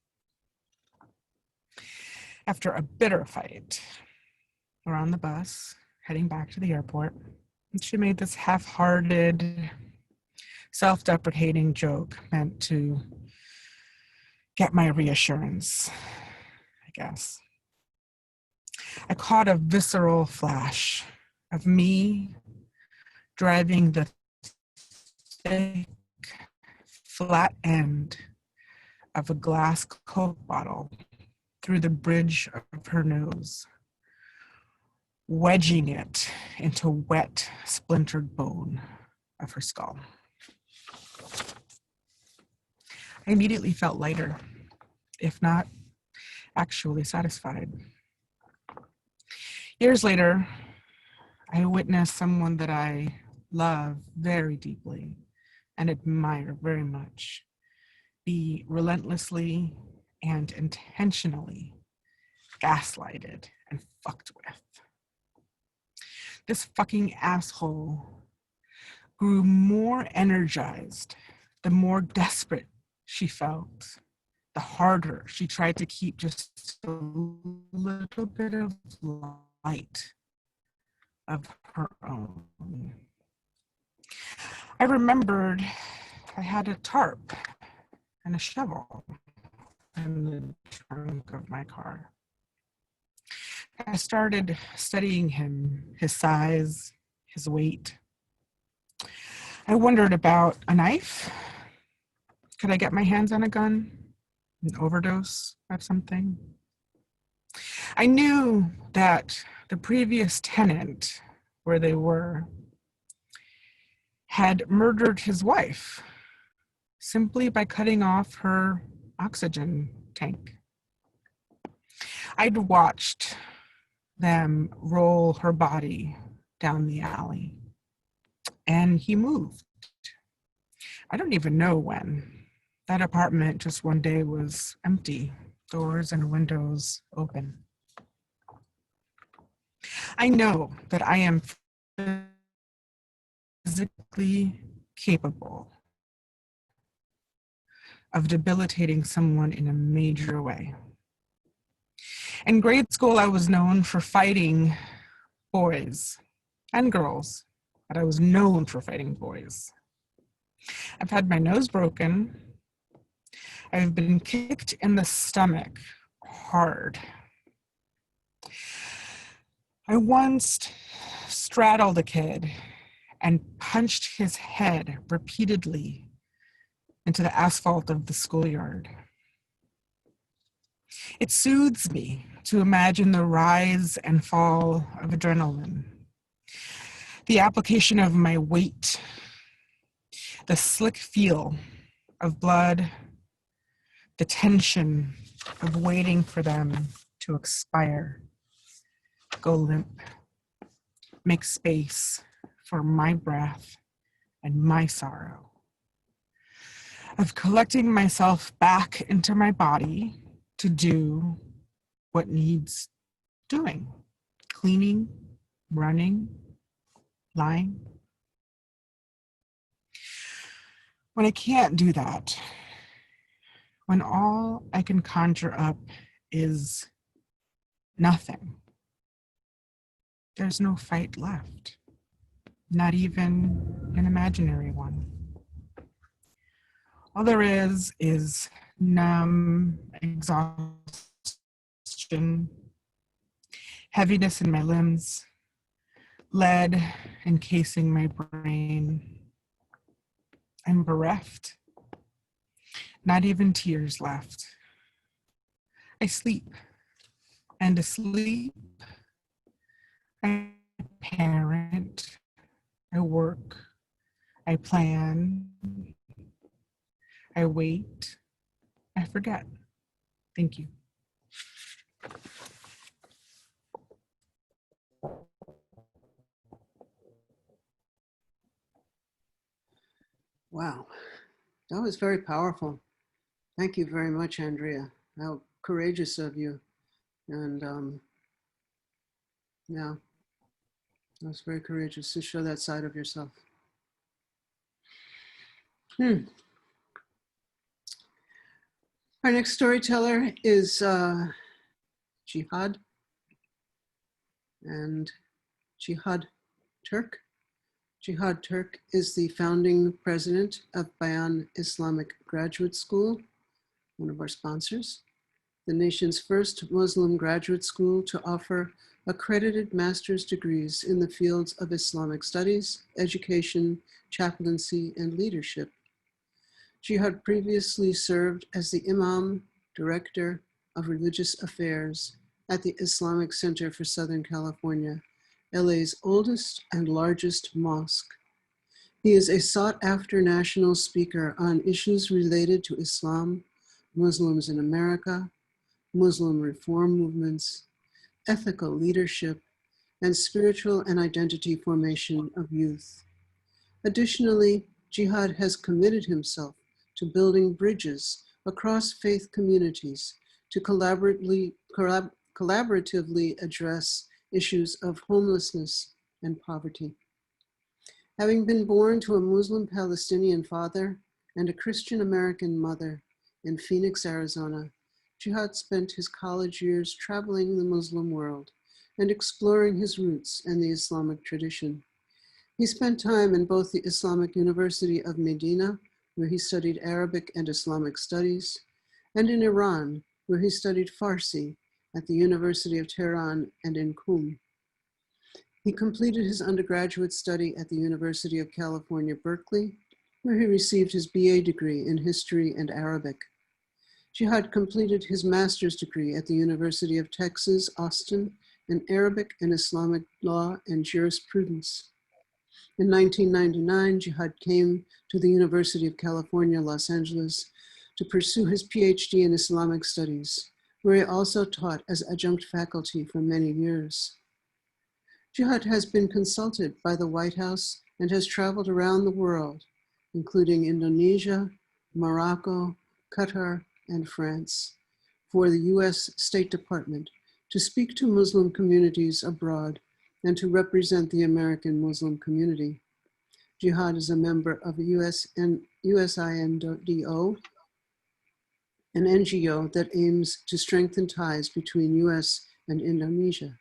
After a bitter fight, we're on the bus heading back to the airport. And she made this half-hearted, self-deprecating joke meant to get my reassurance, I guess. I caught a visceral flash of me driving the thick, flat end of a glass Coke bottle through the bridge of her nose, wedging it into wet, splintered bone of her skull. I immediately felt lighter, if not actually satisfied. Years later, I witnessed someone that I love very deeply and admire very much be relentlessly and intentionally gaslighted and fucked with. This fucking asshole grew more energized the more desperate she felt, the harder she tried to keep just a little bit of light of her own. I remembered I had a tarp and a shovel in the trunk of my car. I started studying him, his size, his weight. I wondered about a knife. Could I get my hands on a gun? An overdose of something? I knew that the previous tenant, where they were, had murdered his wife simply by cutting off her oxygen tank. I'd watched them roll her body down the alley, and he moved. I don't even know when. That apartment just one day was empty, doors and windows open. I know that I am physically capable of debilitating someone in a major way. In grade school, I was known for fighting boys and girls, but I was known for fighting boys. I've had my nose broken. I've been kicked in the stomach hard. I once straddled a kid and punched his head repeatedly into the asphalt of the schoolyard. It soothes me to imagine the rise and fall of adrenaline, the application of my weight, the slick feel of blood, the tension of waiting for them to expire, go limp, make space for my breath and my sorrow, of collecting myself back into my body to do what needs doing, cleaning, running, lying. When I can't do that, when all I can conjure up is nothing, there's no fight left, not even an imaginary one. All there is numb exhaustion, heaviness in my limbs, lead encasing my brain. I'm bereft, not even tears left. I sleep, and asleep, I parent, I work, I plan, I wait, I forget. Thank you. Wow, that was very powerful. Thank you very much, Andrea. How courageous of you. And yeah, that was very courageous to show that side of yourself. Our next storyteller is Jihad, and Jihad Turk. Jihad Turk is the founding president of Bayan Islamic Graduate School, one of our sponsors, the nation's first Muslim graduate school to offer accredited master's degrees in the fields of Islamic studies, education, chaplaincy, and leadership. Jihad previously served as the Imam, Director of Religious Affairs at the Islamic Center for Southern California, LA's oldest and largest mosque. He is a sought-after national speaker on issues related to Islam, Muslims in America, Muslim reform movements, ethical leadership, and spiritual and identity formation of youth. Additionally, Jihad has committed himself to building bridges across faith communities to collaboratively address issues of homelessness and poverty. Having been born to a Muslim Palestinian father and a Christian American mother in Phoenix, Arizona, Jihad spent his college years traveling the Muslim world and exploring his roots and the Islamic tradition. He spent time in both the Islamic University of Medina, where he studied Arabic and Islamic studies, and in Iran, where he studied Farsi at the University of Tehran and in Qum. He completed his undergraduate study at the University of California, Berkeley, where he received his BA degree in history and Arabic. Jihad completed his master's degree at the University of Texas, Austin, in Arabic and Islamic law and jurisprudence. In 1999, Jihad came to the University of California, Los Angeles, to pursue his PhD in Islamic studies, where he also taught as adjunct faculty for many years. Jihad has been consulted by the White House and has traveled around the world, including Indonesia, Morocco, Qatar, and France, for the US State Department to speak to Muslim communities abroad and to represent the American Muslim community. Jihad is a member of USINDO, an NGO that aims to strengthen ties between US and Indonesia.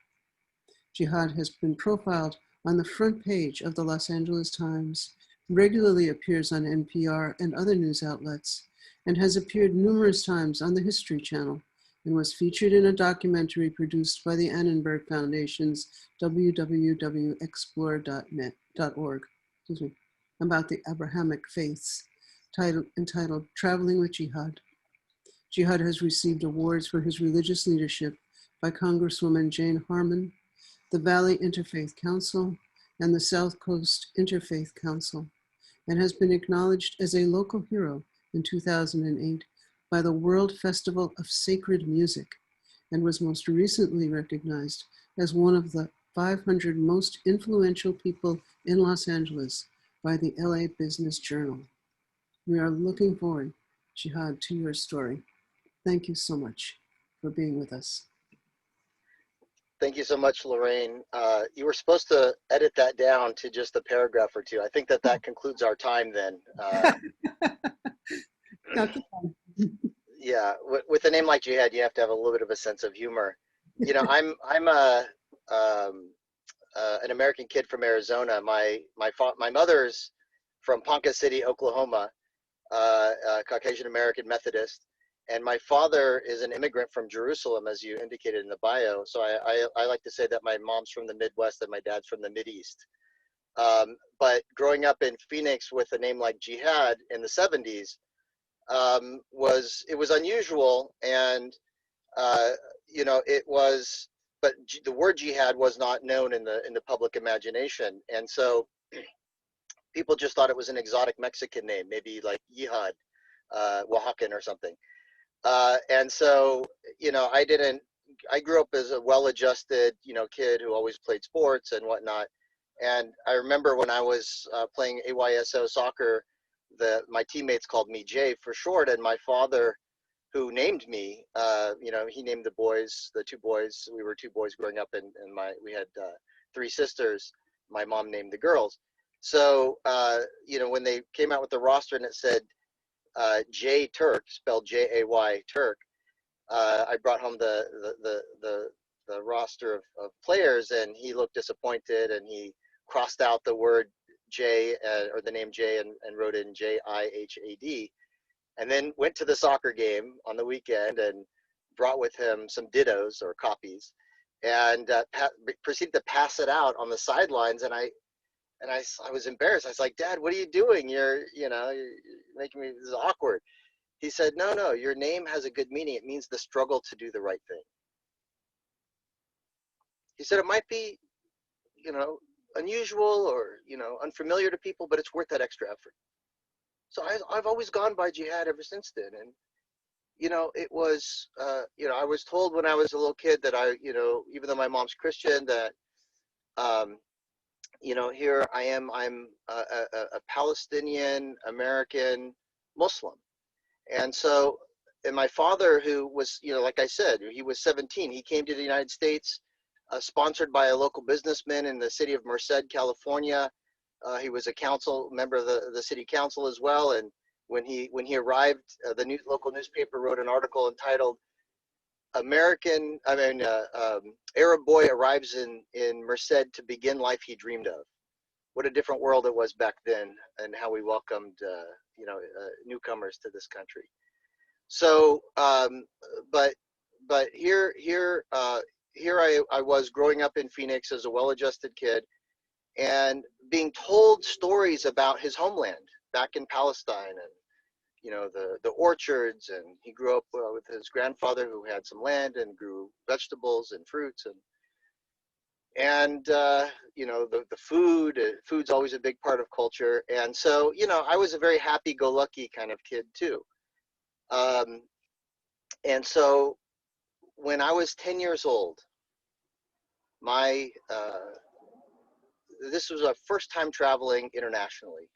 Jihad has been profiled on the front page of the Los Angeles Times, regularly appears on NPR and other news outlets, and has appeared numerous times on the History Channel, and was featured in a documentary produced by the Annenberg Foundation's www.explore.org about the Abrahamic faiths, entitled Traveling with Jihad. Jihad has received awards for his religious leadership by Congresswoman Jane Harman, the Valley Interfaith Council, and the South Coast Interfaith Council, and has been acknowledged as a local hero in 2008 by the World Festival of Sacred Music, and was most recently recognized as one of the 500 most influential people in Los Angeles by the LA Business Journal. We are looking forward, Jihad, to your story. Thank you so much for being with us. Thank you so much, Lorraine. You were supposed to edit that down to just a paragraph or two. I think that concludes our time then. Yeah, with a name like Jihad, you have to have a little bit of a sense of humor. You know, I'm an American kid from Arizona. My mother's from Ponca City, Oklahoma, Caucasian American Methodist. And my father is an immigrant from Jerusalem, as you indicated in the bio. So I like to say that my mom's from the Midwest and my dad's from the Mideast. But growing up in Phoenix with a name like Jihad in the 70s was unusual. And, you know, but the word Jihad was not known in the public imagination. And so people just thought it was an exotic Mexican name, maybe like Jihad, Oaxacan or something. And so, you know, I grew up as a well-adjusted, you know, kid who always played sports and whatnot. And I remember when I was playing AYSO soccer, my teammates called me Jay for short, and my father, who named me, you know, he named the two boys, we were two boys growing up, and we had 3 sisters. My mom named the girls. So, you know, when they came out with the roster and it said, J Turk, spelled Jay Turk, I brought home the roster of players, and he looked disappointed, and he crossed out the word J, or the name J, and wrote in Jihad, and then went to the soccer game on the weekend and brought with him some dittos or copies, and proceeded to pass it out on the sidelines. And I was embarrassed. I was like, Dad, what are you doing? You're making me, this is awkward. He said, no, your name has a good meaning. It means the struggle to do the right thing. He said, it might be, unusual or, unfamiliar to people, but it's worth that extra effort. So I've always gone by Jihad ever since then. And, it was, I was told when I was a little kid that even though my mom's Christian, that, here I am, I'm a Palestinian American Muslim. And so, and my father, who was, like I said, he was 17, he came to the United States, sponsored by a local businessman in the city of Merced, California. He was a member of the city council as well. And when he arrived, the local newspaper wrote an article entitled Arab boy arrives in Merced to begin life he dreamed of. What a different world it was back then, and how we welcomed newcomers to this country. So, but here I was growing up in Phoenix as a well-adjusted kid, and being told stories about his homeland back in Palestine, and the orchards, and he grew up with his grandfather who had some land and grew vegetables and fruits, and the food's always a big part of culture. And so I was a very happy-go-lucky kind of kid too. And so when I was 10 years old, this was our first time traveling internationally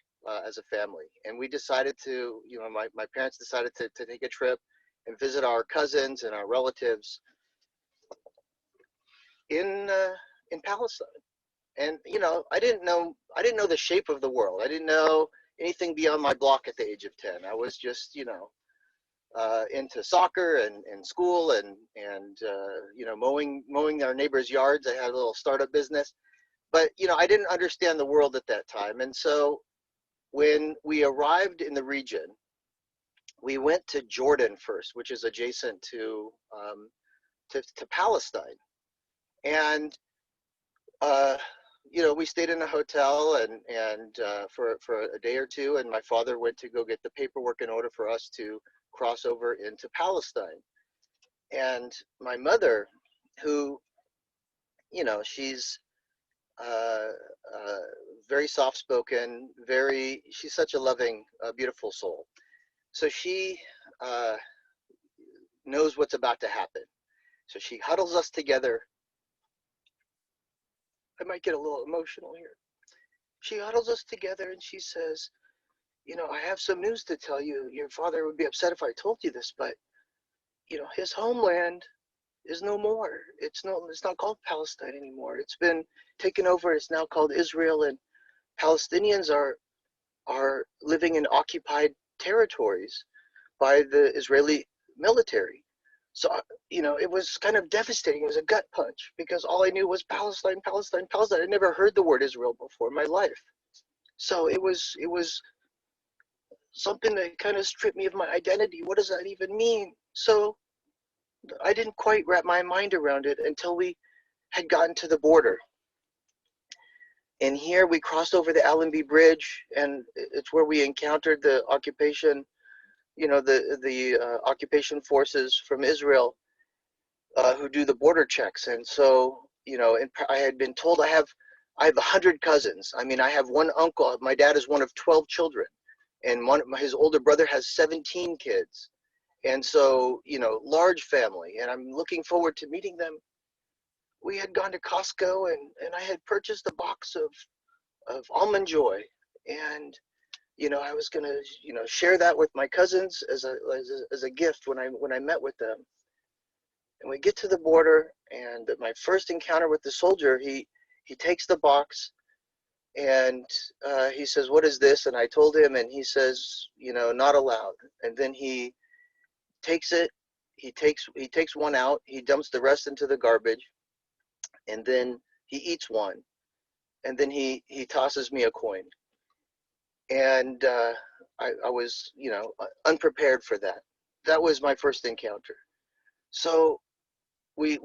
as a family, and we decided to, my parents decided to take a trip and visit our cousins and our relatives in Palestine. And I didn't know the shape of the world. I didn't know anything beyond my block at the age of 10. I was just into soccer and school and mowing our neighbors' yards. I had a little startup business, but I didn't understand the world at that time. And so when we arrived in the region, we went to Jordan first, which is adjacent to Palestine. And we stayed in a hotel and for a day or two, and my father went to go get the paperwork in order for us to cross over into Palestine. And my mother, who, she's very soft-spoken, she's such a loving, beautiful soul. So she knows what's about to happen. So she huddles us together. I might get a little emotional here. She huddles us together and she says, I have some news to tell you. Your father would be upset if I told you this, but his homeland is no more. It's not called Palestine anymore. It's been taken over. It's now called Israel, and Palestinians are living in occupied territories by the Israeli military. So, it was kind of devastating. It was a gut punch, because all I knew was Palestine, Palestine, Palestine. I'd never heard the word Israel before in my life. So it was something that kind of stripped me of my identity. What does that even mean? So I didn't quite wrap my mind around it until we had gotten to the border. And here we crossed over the Allenby Bridge, and it's where we encountered the occupation, the occupation forces from Israel who do the border checks. And so, I had been told I have 100 cousins. I mean, I have one uncle. My dad is one of 12 children, and his older brother has 17 kids. And so, large family, and I'm looking forward to meeting them. We had gone to Costco, and I had purchased a box of Almond Joy, and I was gonna share that with my cousins as a gift when I met with them. And we get to the border, and my first encounter with the soldier, he takes the box, and he says, "What is this?" And I told him, and he says, "Not allowed." And then he takes it. He takes one out. He dumps the rest into the garbage, and then he eats one, and then he tosses me a coin. And I was, you know, unprepared for that. That was my first encounter. So we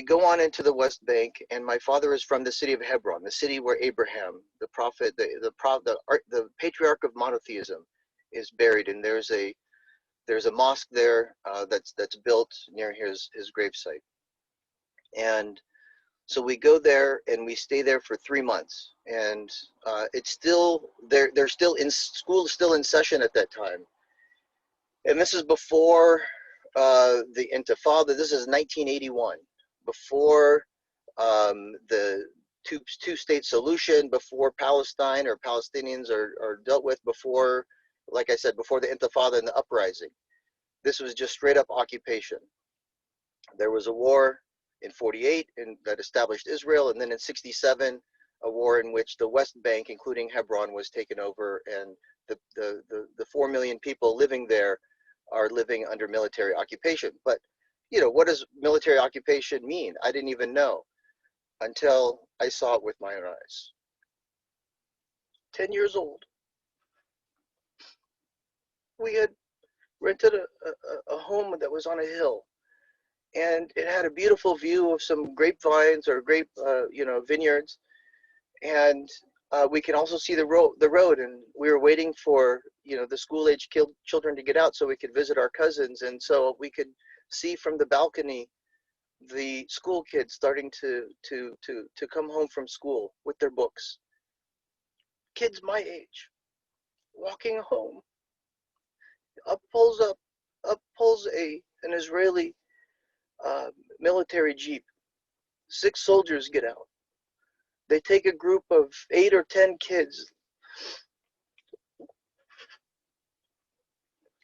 go on into the West Bank, and my father is from the city of Hebron, the city where Abraham, the prophet, the patriarch of monotheism, is buried. And there's a mosque there that's built near his gravesite. And so we go there and we stay there for 3 months, and it's still they're still in school, still in session at that time. And this is before the Intifada. This is 1981, before the two-state solution, before Palestine or Palestinians are dealt with, before, like I said, before the Intifada and the uprising. This was just straight up occupation. There was a war in 48 that established Israel, and then in 67, a war in which the West Bank, including Hebron, was taken over, and the 4 million people living there are living under military occupation. But, you know, what does military occupation mean? I didn't even know until I saw it with my own eyes. 10 years old. We had rented a home that was on a hill, and it had a beautiful view of some grapevines or grape, vineyards, and we can also see the road. And we were waiting for, you know, the school-age children to get out so we could visit our cousins, and so we could see from the balcony the school kids starting to come home from school with their books. Kids my age, walking home. Up pulls an Israeli military jeep. 6 soldiers get out. They take a group of 8 or 10 kids,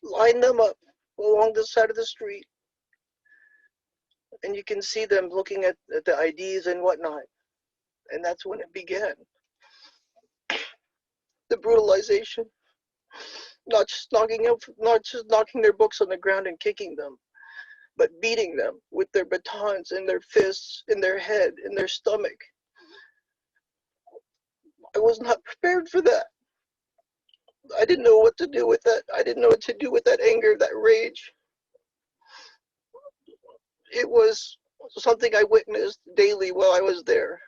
line them up along the side of the street, and you can see them looking at the IDs and whatnot. And that's when it began. The brutalization. Not just knocking their books on the ground and kicking them, but beating them with their batons in their fists, in their head, in their stomach. I was not prepared for that. I didn't know what to do with that. I didn't know what to do with that anger, that rage. It was something I witnessed daily while I was there.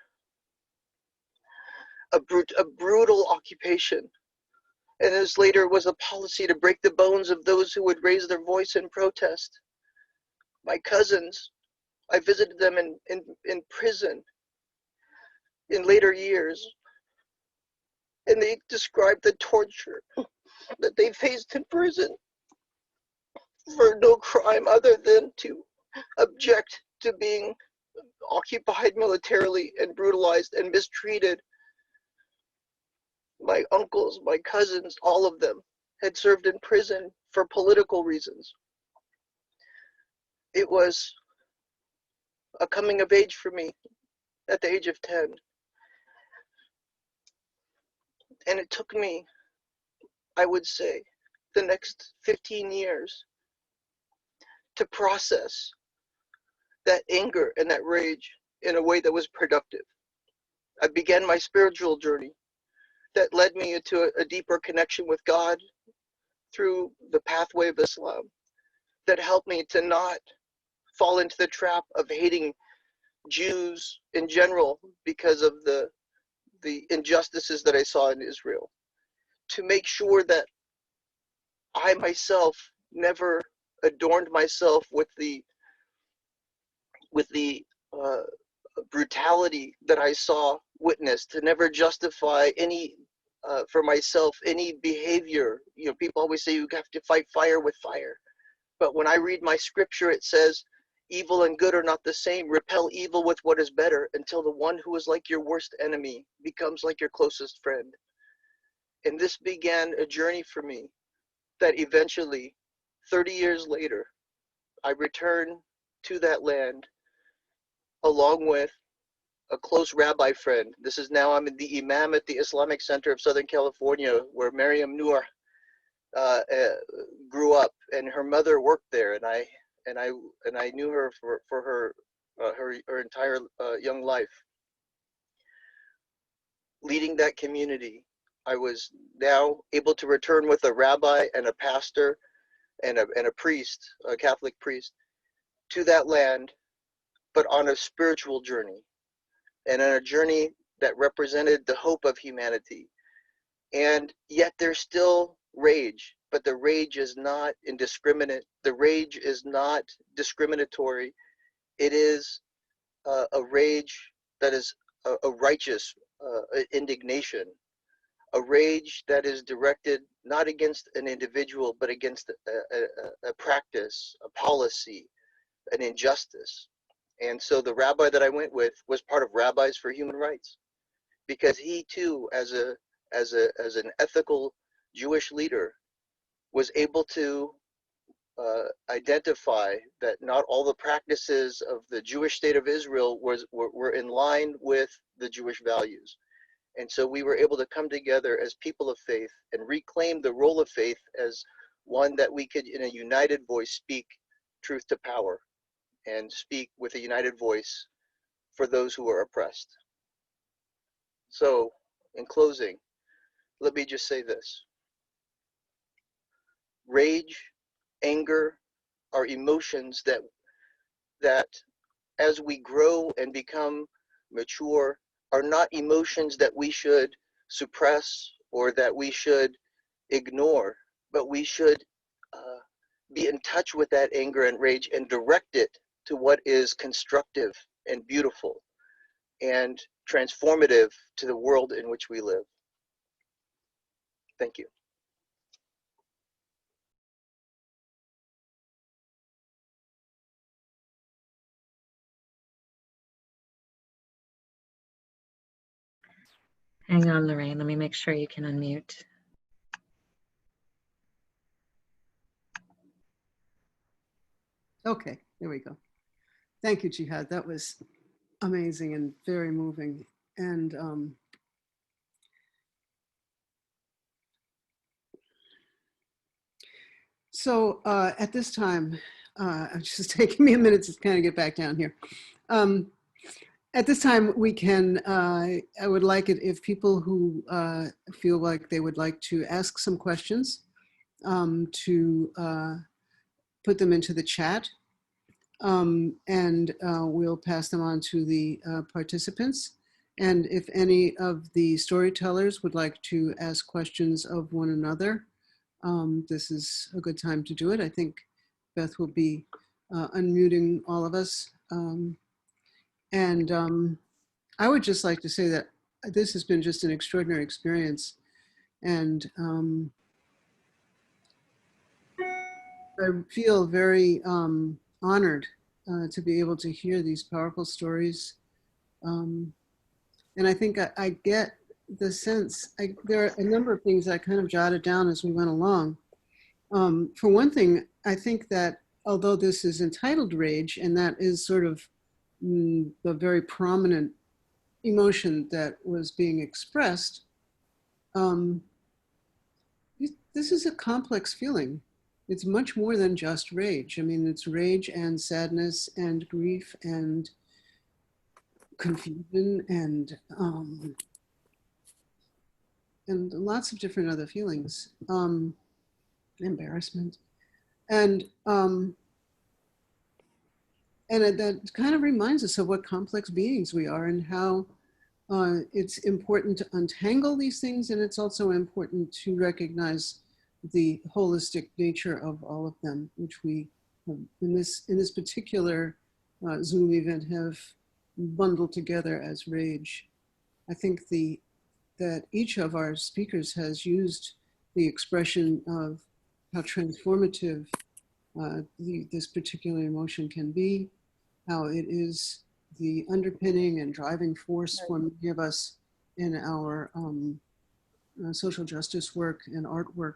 A brutal occupation. And as later was a policy to break the bones of those who would raise their voice in protest. My cousins, I visited them in prison in later years, and they described the torture that they faced in prison for no crime other than to object to being occupied militarily and brutalized and mistreated. My uncles, my cousins, all of them had served in prison for political reasons. It was a coming of age for me at the age of 10. And it took me, I would say, the next 15 years to process that anger and that rage in a way that was productive. I began my spiritual journey that led me into a deeper connection with God through the pathway of Islam, that helped me to not fall into the trap of hating Jews in general because of the injustices that I saw in Israel, to make sure that I myself never adorned myself with the brutality that I saw witnessed, to never justify any for myself any behavior. You know, people always say you have to fight fire with fire, but when I read my scripture, it says evil and good are not the same. Repel evil with what is better, until the one who is like your worst enemy becomes like your closest friend. And this began a journey for me that eventually, 30 years later, I returned to that land along with a close rabbi friend. This is now, I'm the imam at the Islamic Center of Southern California, where Maryam Nouh grew up, and her mother worked there, and I knew her for her entire young life. Leading that community I was now able to return with a rabbi and a pastor and a priest, a Catholic priest, to that land, but on a spiritual journey, and on a journey that represented the hope of humanity. And yet there's still rage, but the rage is not indiscriminate. The rage is not discriminatory. It is a rage that is a righteous indignation, a rage that is directed not against an individual, but against a practice, a policy, an injustice. And so the rabbi that I went with was part of Rabbis for Human Rights, because he too, as an ethical Jewish leader, was able to identify that not all the practices of the Jewish state of Israel were in line with the Jewish values. And so we were able to come together as people of faith and reclaim the role of faith as one that we could, in a united voice, speak truth to power and speak with a united voice for those who are oppressed. So, in closing, let me just say this. Rage, anger are emotions that as we grow and become mature are not emotions that we should suppress or that we should ignore, but we should be in touch with that anger and rage and direct it to what is constructive and beautiful and transformative to the world in which we live. Thank you. Hang on, Lorraine. Let me make sure you can unmute. Okay, there we go. Thank you, Jihad. That was amazing and very moving. And so at this time, it's just taking me a minute to kind of get back down here. At this time, we can, I would like it if people who feel like they would like to ask some questions to put them into the chat, and we'll pass them on to the participants. And if any of the storytellers would like to ask questions of one another, this is a good time to do it. I think Beth will be unmuting all of us. I would just like to say that this has been just an extraordinary experience. And I feel very honored to be able to hear these powerful stories. And I think I get the sense, there are a number of things I kind of jotted down as we went along. For one thing, I think that although this is entitled rage, and that is sort of the very prominent emotion that was being expressed, this is a complex feeling. It's much more than just rage. I mean, it's rage and sadness and grief and confusion and lots of different other feelings, embarrassment. And that kind of reminds us of what complex beings we are and how it's important to untangle these things, and it's also important to recognize the holistic nature of all of them, which we have, in this particular Zoom event, have bundled together as rage. I think that each of our speakers has used the expression of how transformative this particular emotion can be, how it is the underpinning and driving force for many of us in our social justice work and artwork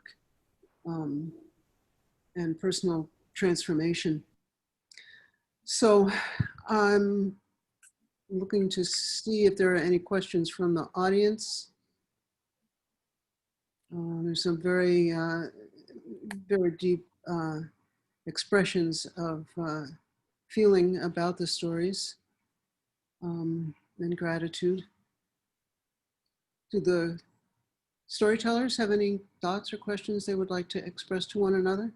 and personal transformation. So I'm looking to see if there are any questions from the audience. There's some very, very deep expressions of feeling about the stories and gratitude to the Storytellers have any thoughts or questions they would like to express to one another?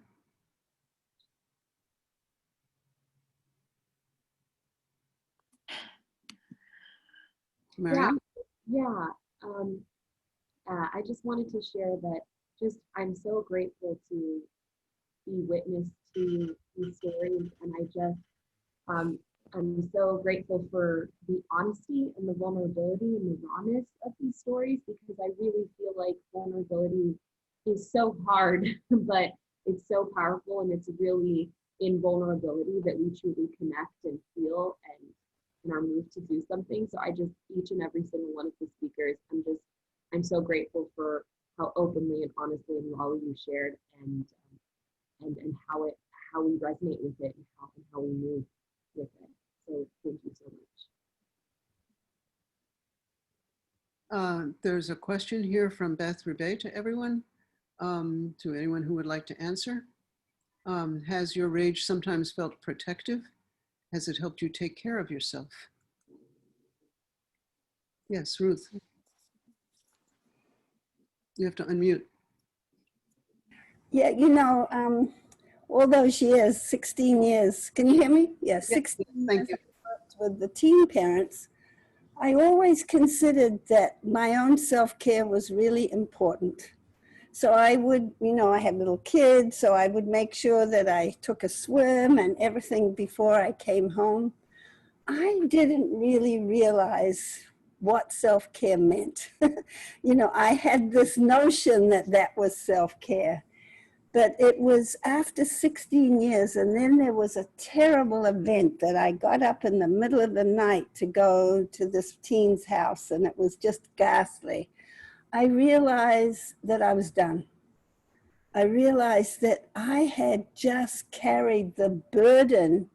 Maryam? Yeah. I just wanted to share that I'm so grateful to be witness to these stories, and I'm so grateful for the honesty and the vulnerability and the rawness of these stories, because I really feel like vulnerability is so hard, but it's so powerful, and it's really in vulnerability that we truly connect and feel and are moved to do something. So each and every single one of the speakers, I'm so grateful for how openly and honestly and rawly you shared, and how we resonate with it, and how we move with it. So thank you so much. There's a question here from Beth Rebay to everyone, to anyone who would like to answer. Has your rage sometimes felt protective? Has it helped you take care of yourself? Yes, Ruth. You have to unmute. Yeah, all those years, 16 years, can you hear me? Yeah, 16 Thank you. With the teen parents, I always considered that my own self-care was really important. So I would, I had little kids, so I would make sure that I took a swim and everything before I came home. I didn't really realize what self-care meant. I had this notion that was self-care. But it was after 16 years, and then there was a terrible event that I got up in the middle of the night to go to this teen's house, and it was just ghastly. I realized that I was done. I realized that I had just carried the burden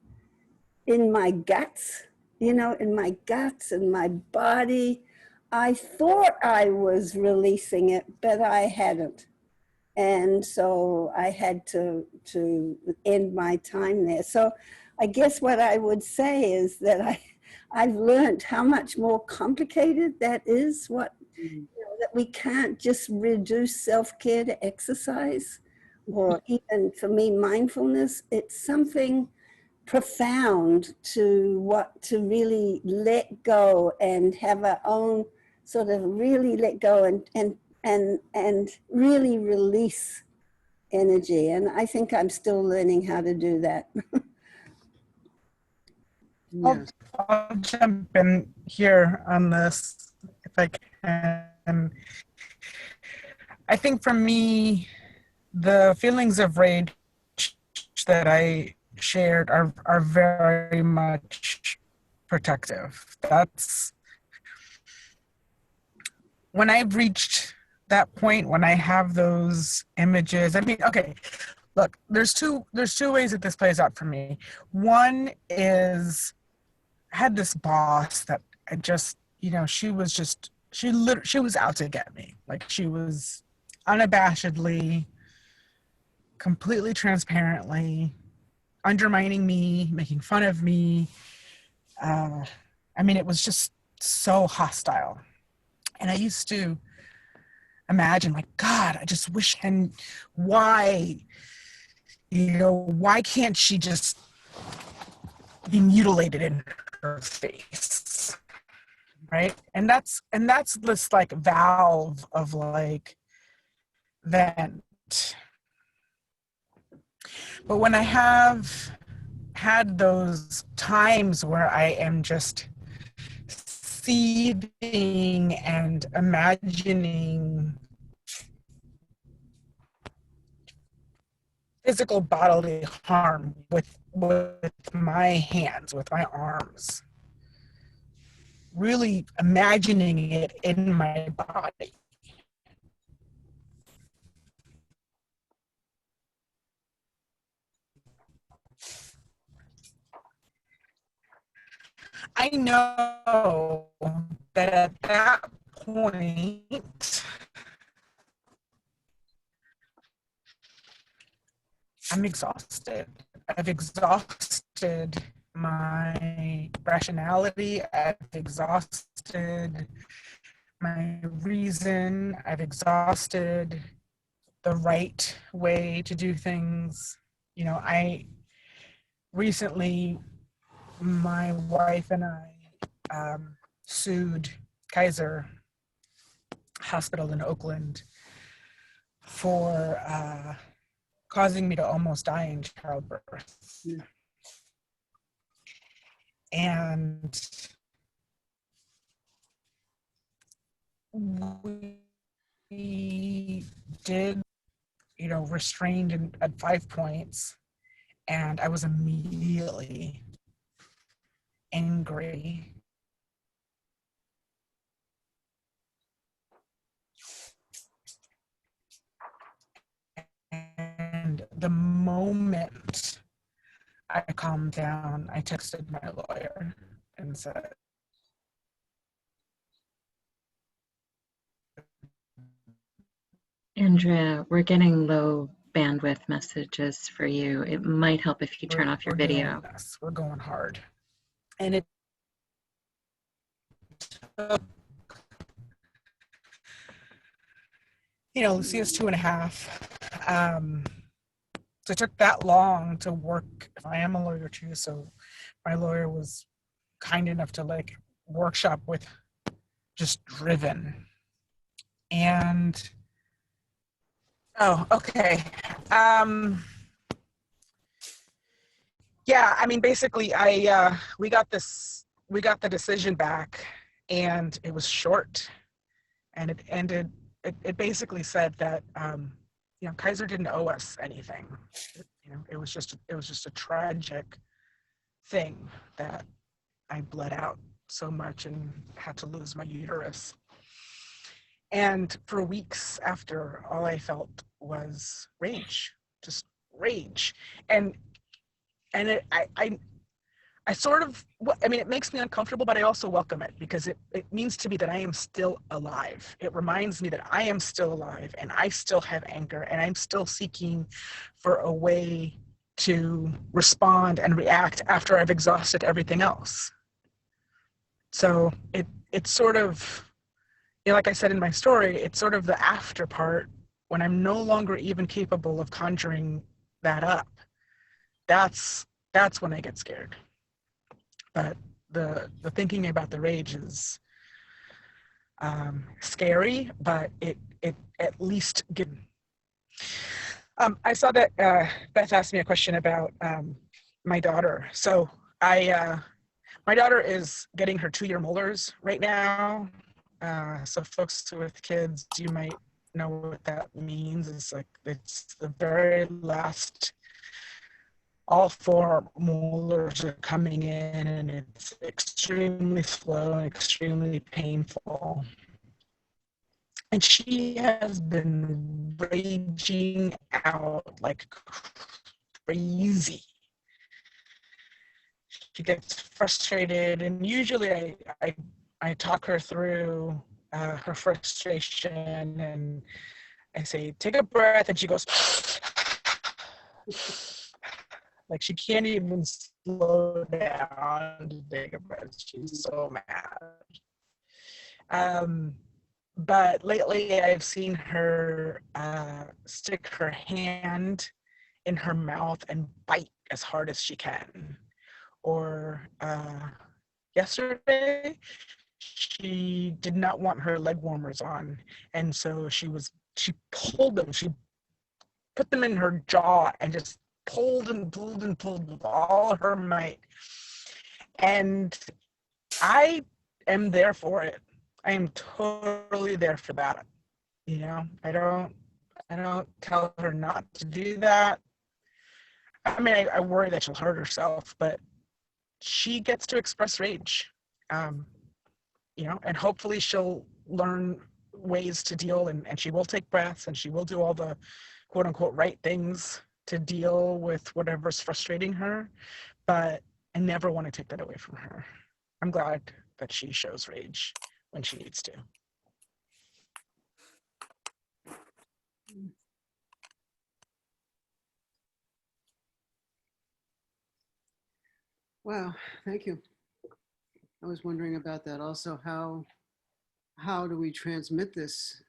in my guts, in my guts and my body. I thought I was releasing it, but I hadn't. And so I had to end my time there. So I guess what I would say is that I've learned how much more complicated that is, that we can't just reduce self-care to exercise, or even for me, mindfulness. It's something profound to really let go and have our own sort of really let go and really release energy. And I think I'm still learning how to do that. Yes. I'll jump in here on this if I can. I think for me, the feelings of rage that I shared are very much protective. That's when I've reached that point, when I have those images. I mean, okay, look, there's two ways that this plays out for me. One is I had this boss that I just, she was out to get me. Like, she was unabashedly, completely transparently undermining me, making fun of me. I mean, it was just so hostile. And I used to imagine, like, God, I just wish, and why can't she just be mutilated in her face, right? And that's this like valve of like vent. But when I have had those times where I am just seething and imagining physical bodily harm with my hands, with my arms, really imagining it in my body. I know that at that point, I'm exhausted. I've exhausted my rationality. I've exhausted my reason. I've exhausted the right way to do things. You know, I recently, my wife and I sued Kaiser Hospital in Oakland for causing me to almost die in childbirth. Yeah. And we did, you know, restrained at 5 points, and I was immediately angry. And the moment I calmed down, I texted my lawyer and said, Andrea, we're getting low bandwidth messages for you. It might help if you turn off your we're doing video. this. We're going hard. And it took, you know, Lucia's 2.5. So it took that long to work. I am a lawyer too, so my lawyer was kind enough to like workshop with just driven. And oh, okay. Yeah, I mean, basically, we got the decision back, and it was short, and it ended. It basically said that you know, Kaiser didn't owe us anything. You know, it was just a tragic thing that I bled out so much and had to lose my uterus. And for weeks after, all I felt was rage, just rage, and I sort of, I mean, it makes me uncomfortable, but I also welcome it because it means to me that I am still alive. It reminds me that I am still alive and I still have anger and I'm still seeking for a way to respond and react after I've exhausted everything else. So it's sort of, you know, like I said in my story, it's sort of the after part when I'm no longer even capable of conjuring that up. That's when I get scared. But the thinking about the rage is scary, but it at least gives. I saw that Beth asked me a question about my daughter. So my daughter is getting her 2-year molars right now. So folks with kids, you might know what that means. It's like it's the very last. All 4 molars are coming in, and it's extremely slow and extremely painful. And she has been raging out like crazy. She gets frustrated, and usually I talk her through her frustration, and I say, take a breath, and she goes, like she can't even slow down to take a breath. She's so mad. But lately I've seen her stick her hand in her mouth and bite as hard as she can. Or yesterday, she did not want her leg warmers on. And so she pulled them. She put them in her jaw and just pulled and pulled and pulled with all her might. And I am there for it. I am totally there for that. You know, I don't tell her not to do that. I mean, I worry that she'll hurt herself, but she gets to express rage. You know, and hopefully she'll learn ways to deal, and she will take breaths, and she will do all the quote unquote right things to deal with whatever's frustrating her. But I never want to take that away from her. I'm glad that she shows rage when she needs to. Wow, thank you. I was wondering about that also, how how do we transmit this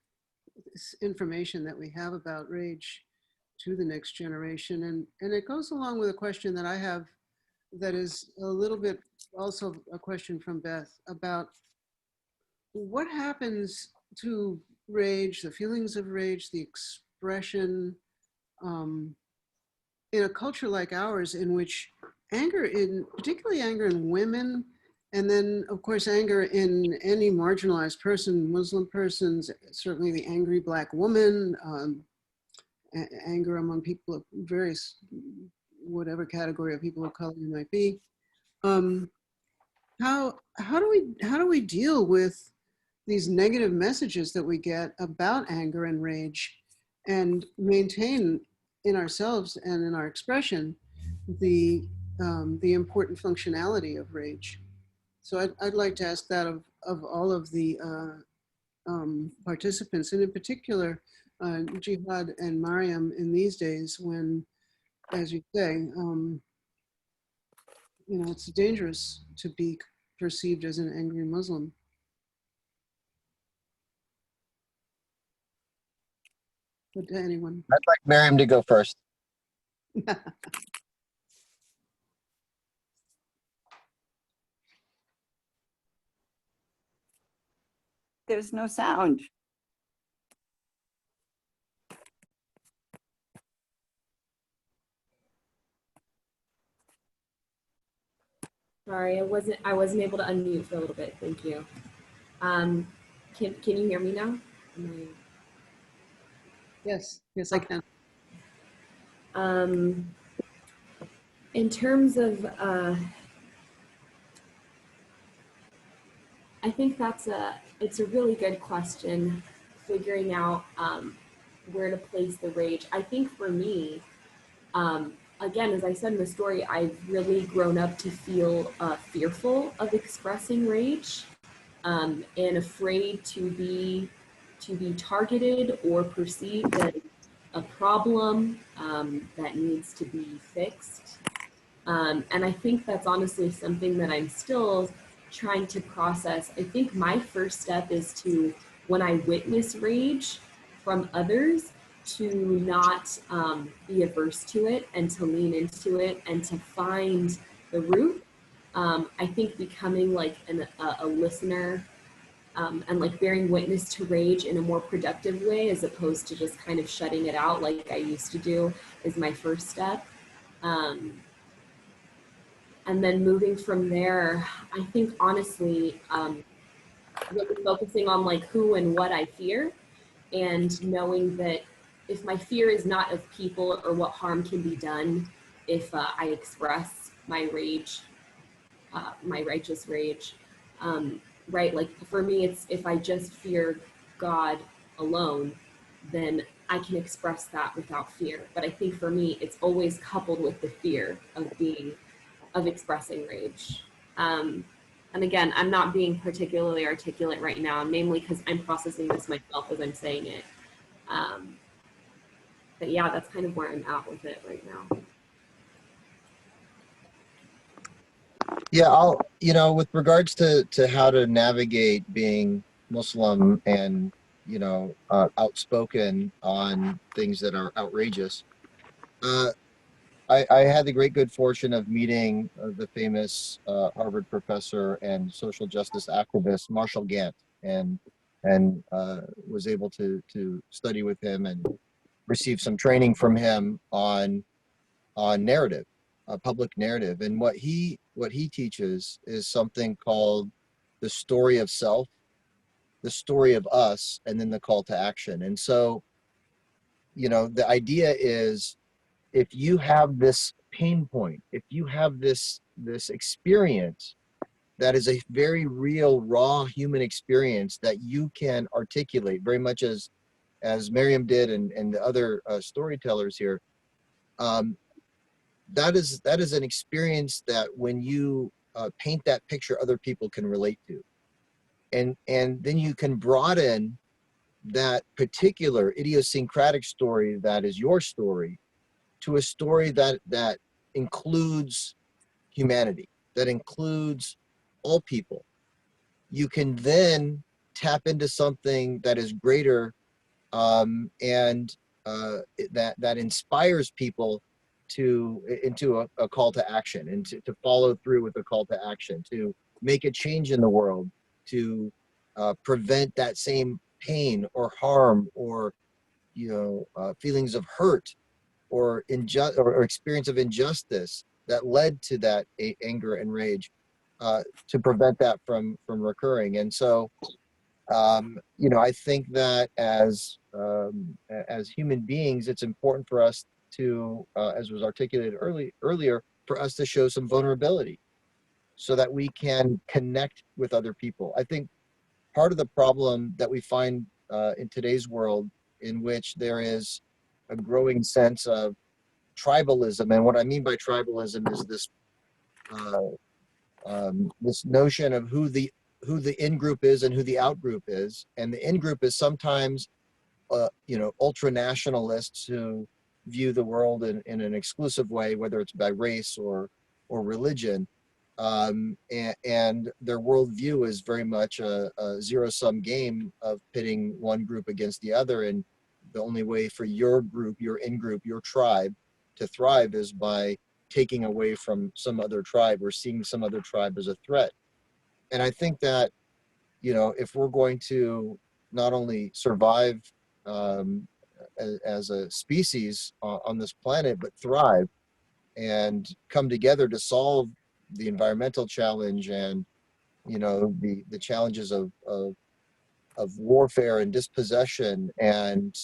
information that we have about rage to the next generation? And it goes along with a question that I have that is a little bit also a question from Beth about what happens to rage, the feelings of rage, the expression, in a culture like ours, in which anger, particularly anger in women, and then of course anger in any marginalized person, Muslim persons, certainly the angry Black woman, anger among people of various, whatever category of people of color you might be. How do we deal with these negative messages that we get about anger and rage, and maintain in ourselves and in our expression the important functionality of rage? So I'd like to ask that of all of the participants, and in particular Jihad and Maryam, in these days when, as you say, it's dangerous to be perceived as an angry Muslim. But to anyone. I'd like Maryam to go first. There's no sound. Sorry, I wasn't able to unmute for a little bit. Thank you. Can you hear me now? Yes, I can. In terms of, I think it's a really good question, figuring out where to place the rage. I think for me, again, as I said in the story, I've really grown up to feel fearful of expressing rage, and afraid to be targeted or perceived as a problem that needs to be fixed. And I think that's honestly something that I'm still trying to process. I think my first step is to, when I witness rage from others, to not be averse to it and to lean into it and to find the root. I think becoming like a listener and like bearing witness to rage in a more productive way, as opposed to just kind of shutting it out like I used to do, is my first step. And then moving from there, I think honestly, really focusing on like who and what I fear, and knowing that if my fear is not of people or what harm can be done if I express my rage, my righteous rage, right? Like for me, it's if I just fear God alone, then I can express that without fear. But I think for me, it's always coupled with the fear of expressing rage. And again, I'm not being particularly articulate right now, mainly because I'm processing this myself as I'm saying it. But yeah, that's kind of where I'm at with it right now. Yeah, with regards to how to navigate being Muslim and, outspoken on things that are outrageous, I had the great good fortune of meeting the famous Harvard professor and social justice activist Marshall Gantt, and was able to study with him and receive some training from him on narrative, public narrative. And what he teaches is something called the story of self, the story of us, and then the call to action. And so, the idea is, if you have this pain point, if you have this experience that is a very real, raw human experience that you can articulate, very much as Maryam did and the other storytellers here, that is an experience that when you paint that picture, other people can relate to, and then you can broaden that particular idiosyncratic story that is your story to a story that includes humanity, that includes all people. You can then tap into something that is greater, and that inspires people into a call to action, and to follow through with the call to action, to make a change in the world, to prevent that same pain or harm, or feelings of hurt or experience of injustice that led to that anger and rage, to prevent that from recurring. And so I think that as human beings, it's important for us to, as was articulated earlier, for us to show some vulnerability so that we can connect with other people. I think part of the problem that we find in today's world, in which there is a growing sense of tribalism, and what I mean by tribalism is this this notion of who the in-group is and who the out-group is. And the in-group is sometimes ultra-nationalists who view the world in an exclusive way, whether it's by race or religion, and their worldview is very much a zero-sum game of pitting one group against the other, and the only way for your group, your in-group, your tribe to thrive is by taking away from some other tribe or seeing some other tribe as a threat. And I think that, if we're going to not only survive as a species on this planet, but thrive and come together to solve the environmental challenge and, the challenges of warfare and dispossession and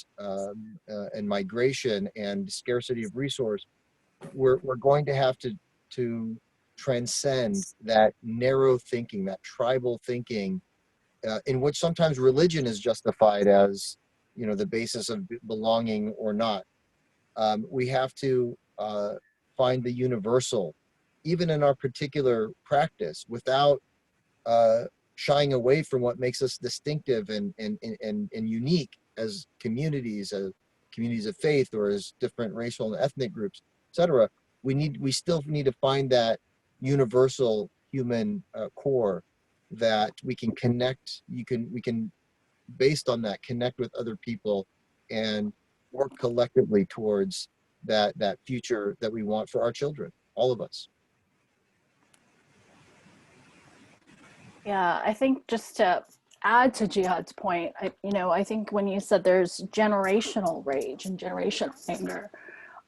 migration and scarcity of resource, we're going to have to transcend that narrow thinking, that tribal thinking, in which sometimes religion is justified as, the basis of belonging or not. We have to find the universal, even in our particular practice, without shying away from what makes us distinctive and unique as communities of faith, or as different racial and ethnic groups, etc. We still need to find that universal human core that we can connect. We can, based on that, connect with other people and work collectively towards that future that we want for our children, all of us. Yeah, I think just to add to Jihad's point, I think when you said there's generational rage and generational anger,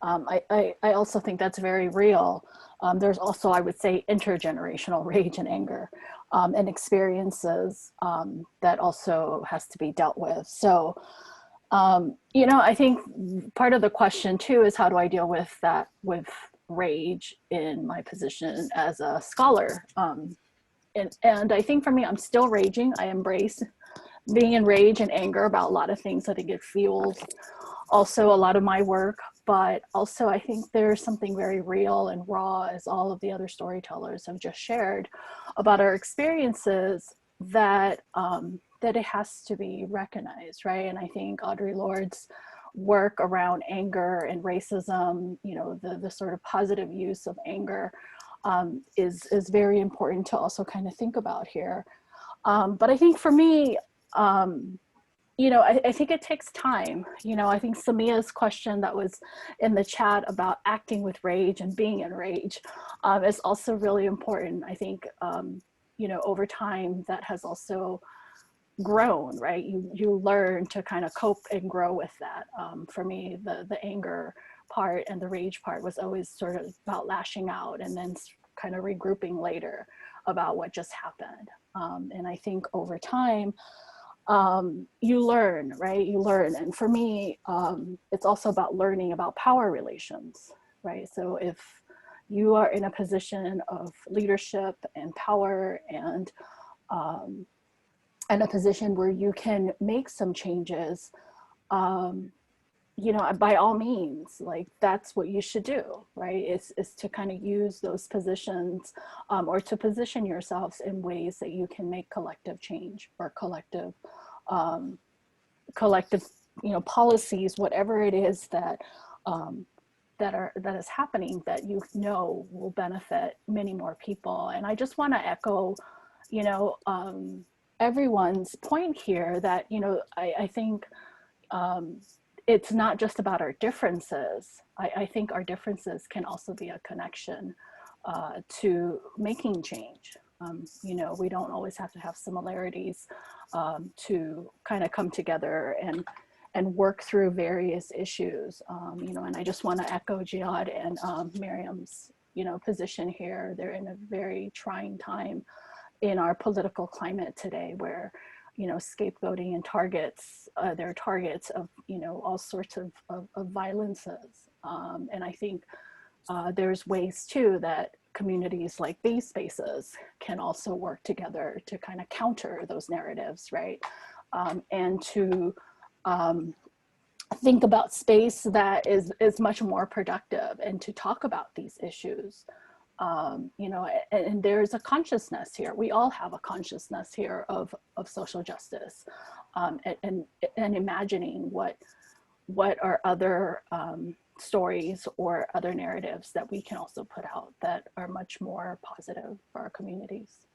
I also think that's very real. There's also, I would say, intergenerational rage and anger and experiences that also has to be dealt with. So, I think part of the question too is, how do I deal with that, with rage in my position as a scholar? And I think for me, I'm still raging. I embrace being in rage and anger about a lot of things. I think it fuels also a lot of my work, but also I think there's something very real and raw, as all of the other storytellers have just shared, about our experiences that that it has to be recognized, right? And I think Audre Lorde's work around anger and racism, the sort of positive use of anger, is very important to also kind of think about here. But I think for me, I think it takes time. I think Samia's question that was in the chat about acting with rage and being in rage is also really important. I think, over time that has also grown, right? You learn to kind of cope and grow with that. For me, the anger part and the rage part was always sort of about lashing out and then kind of regrouping later about what just happened. And I think over time, you learn, right? You learn. And for me, it's also about learning about power relations, right? So if you are in a position of leadership and power and a position where you can make some changes, by all means, like that's what you should do, right? Is to kind of use those positions or to position yourselves in ways that you can make collective change or collective, policies, whatever it is that that is happening that will benefit many more people. And I just want to echo, everyone's point here that, I think it's not just about our differences. I think our differences can also be a connection to making change. We don't always have to have similarities to kind of come together and work through various issues. And I just want to echo Jihad and Maryam's, position here. They're in a very trying time in our political climate today, where scapegoating and they're targets of all sorts of violences, and I think there's ways too that communities like these spaces can also work together to kind of counter those narratives, right? And to think about space that is much more productive, and to talk about these issues. And there's a consciousness here. We all have a consciousness here of social justice, and imagining what are other stories or other narratives that we can also put out that are much more positive for our communities.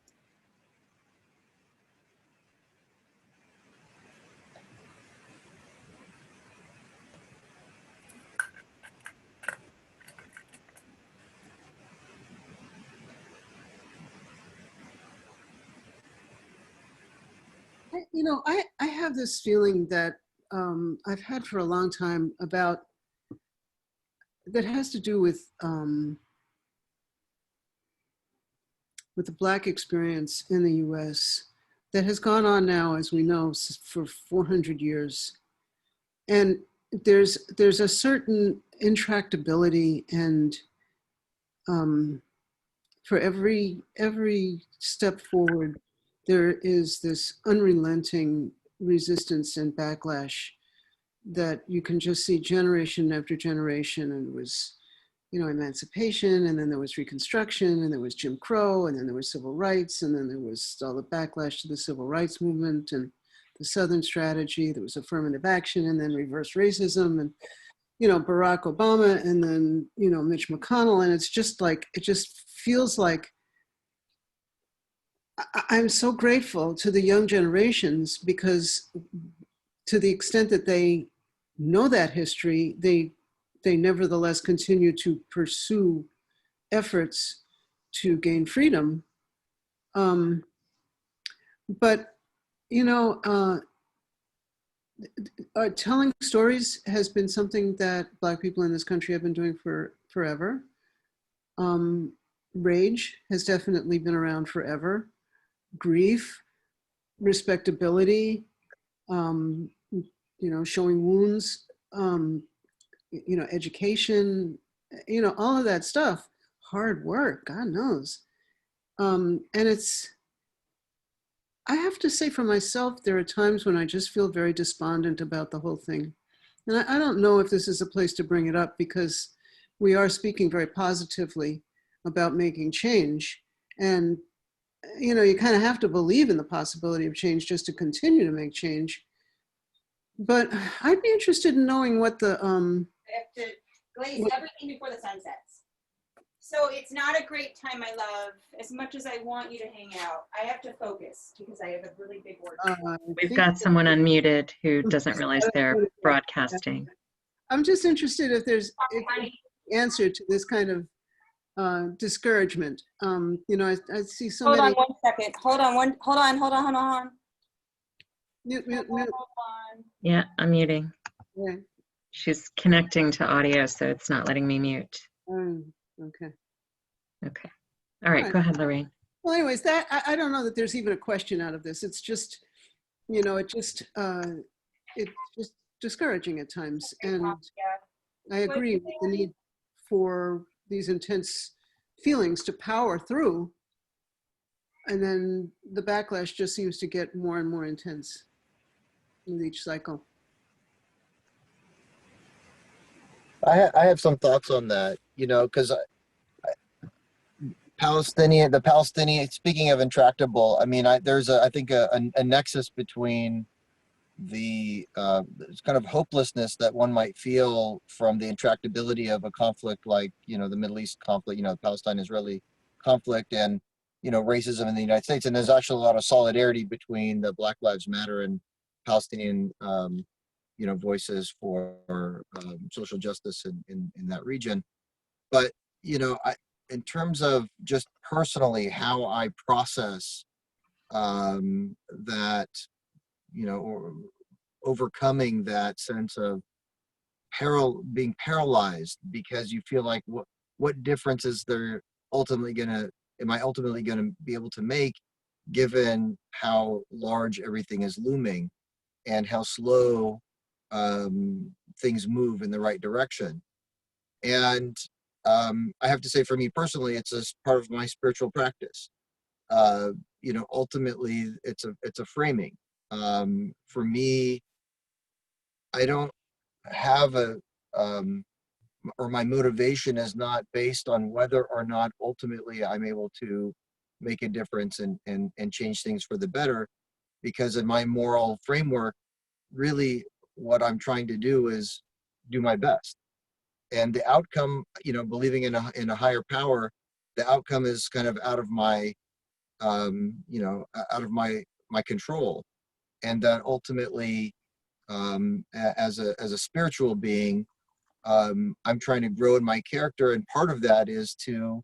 I have this feeling that I've had for a long time that has to do with the Black experience in the US that has gone on now, as we know, for 400 years. And there's a certain intractability, and for every step forward, there is this unrelenting resistance and backlash that you can just see generation after generation. And it was, emancipation, and then there was Reconstruction, and there was Jim Crow, and then there was civil rights, and then there was all the backlash to the civil rights movement and the Southern strategy. There was affirmative action, and then reverse racism, and Barack Obama, and then Mitch McConnell. And it's just like, it just feels like I'm so grateful to the young generations, because to the extent that they know that history, they nevertheless continue to pursue efforts to gain freedom. But telling stories has been something that Black people in this country have been doing for forever. Rage has definitely been around forever. Grief, respectability, showing wounds, education, all of that stuff, hard work, God knows. And I have to say for myself, there are times when I just feel very despondent about the whole thing. And I don't know if this is a place to bring it up, because we are speaking very positively about making change. And you kind of have to believe in the possibility of change just to continue to make change. But I'd be interested in knowing what the I have to glaze everything before the sun sets. So it's not a great time, my love. As much as I want you to hang out, I have to focus because I have a really big work. We've got someone unmuted who doesn't realize they're broadcasting. I'm just interested if there's an answer to this kind of discouragement. I see so many. Hold on 1 second. Hold on. Mute. Yeah, I'm muting. Yeah. She's connecting to audio, so it's not letting me mute. Okay. Okay. All right, go ahead, Lorraine. Well, anyways, I don't know that there's even a question out of this. It's just, it's just discouraging at times. And I agree with the need for these intense feelings to power through. And then the backlash just seems to get more and more intense with each cycle. I have some thoughts on that, because the Palestinian, speaking of intractable, I mean, there's I think a nexus between the kind of hopelessness that one might feel from the intractability of a conflict like, the Middle East conflict, Palestine-Israeli conflict, and racism in the United States. And there's actually a lot of solidarity between the Black Lives Matter and Palestinian, voices for social justice in that region. But, in terms of just personally how I process that, or overcoming that sense of being paralyzed because you feel like what difference is there am I ultimately gonna be able to make, given how large everything is looming and how slow things move in the right direction. And I have to say, for me personally, it's a part of my spiritual practice. Ultimately, it's a framing. For me, I don't have or my motivation is not based on whether or not ultimately I'm able to make a difference and change things for the better, because in my moral framework, really what I'm trying to do is do my best. And the outcome, believing in a higher power, the outcome is kind of out of my, out of my control. And that ultimately, as a spiritual being, I'm trying to grow in my character, and part of that is to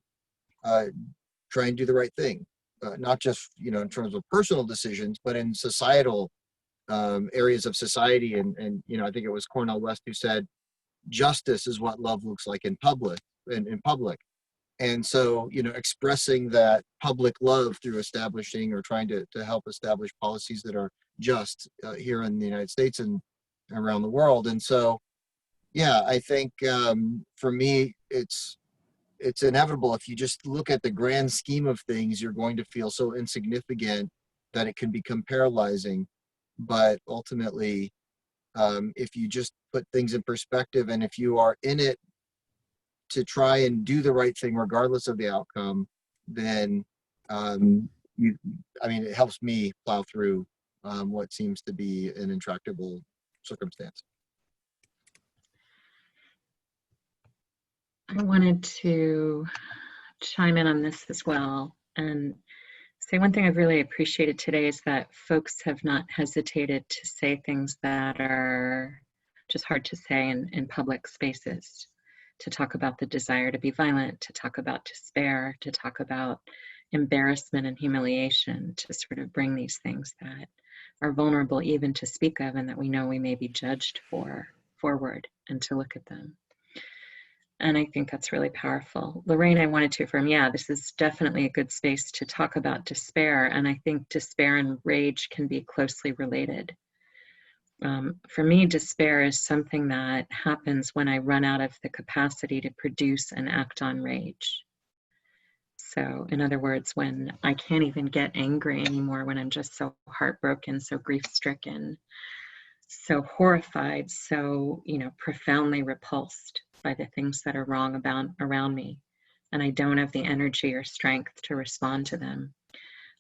try and do the right thing, not just in terms of personal decisions, but in societal areas of society. And I think it was Cornel West who said, "Justice is what love looks like in public." And so expressing that public love through establishing or trying to help establish policies that are just here in the United States and around the world. And so, yeah, I think for me, it's inevitable. If you just look at the grand scheme of things, you're going to feel so insignificant that it can become paralyzing. But ultimately, if you just put things in perspective, and if you are in it to try and do the right thing regardless of the outcome, then it helps me plow through what seems to be an intractable circumstance. I wanted to chime in on this as well and say one thing I've really appreciated today is that folks have not hesitated to say things that are just hard to say in public spaces, to talk about the desire to be violent, to talk about despair, to talk about embarrassment and humiliation, to sort of bring these things that are vulnerable even to speak of and that we know we may be judged for forward, and to look at them. And I think that's really powerful. Lorraine, I wanted to affirm, yeah, this is definitely a good space to talk about despair. And I think despair and rage can be closely related. For me, despair is something that happens when I run out of the capacity to produce and act on rage. So in other words, when I can't even get angry anymore, when I'm just so heartbroken, so grief-stricken, so horrified, so, profoundly repulsed by the things that are wrong around me, and I don't have the energy or strength to respond to them.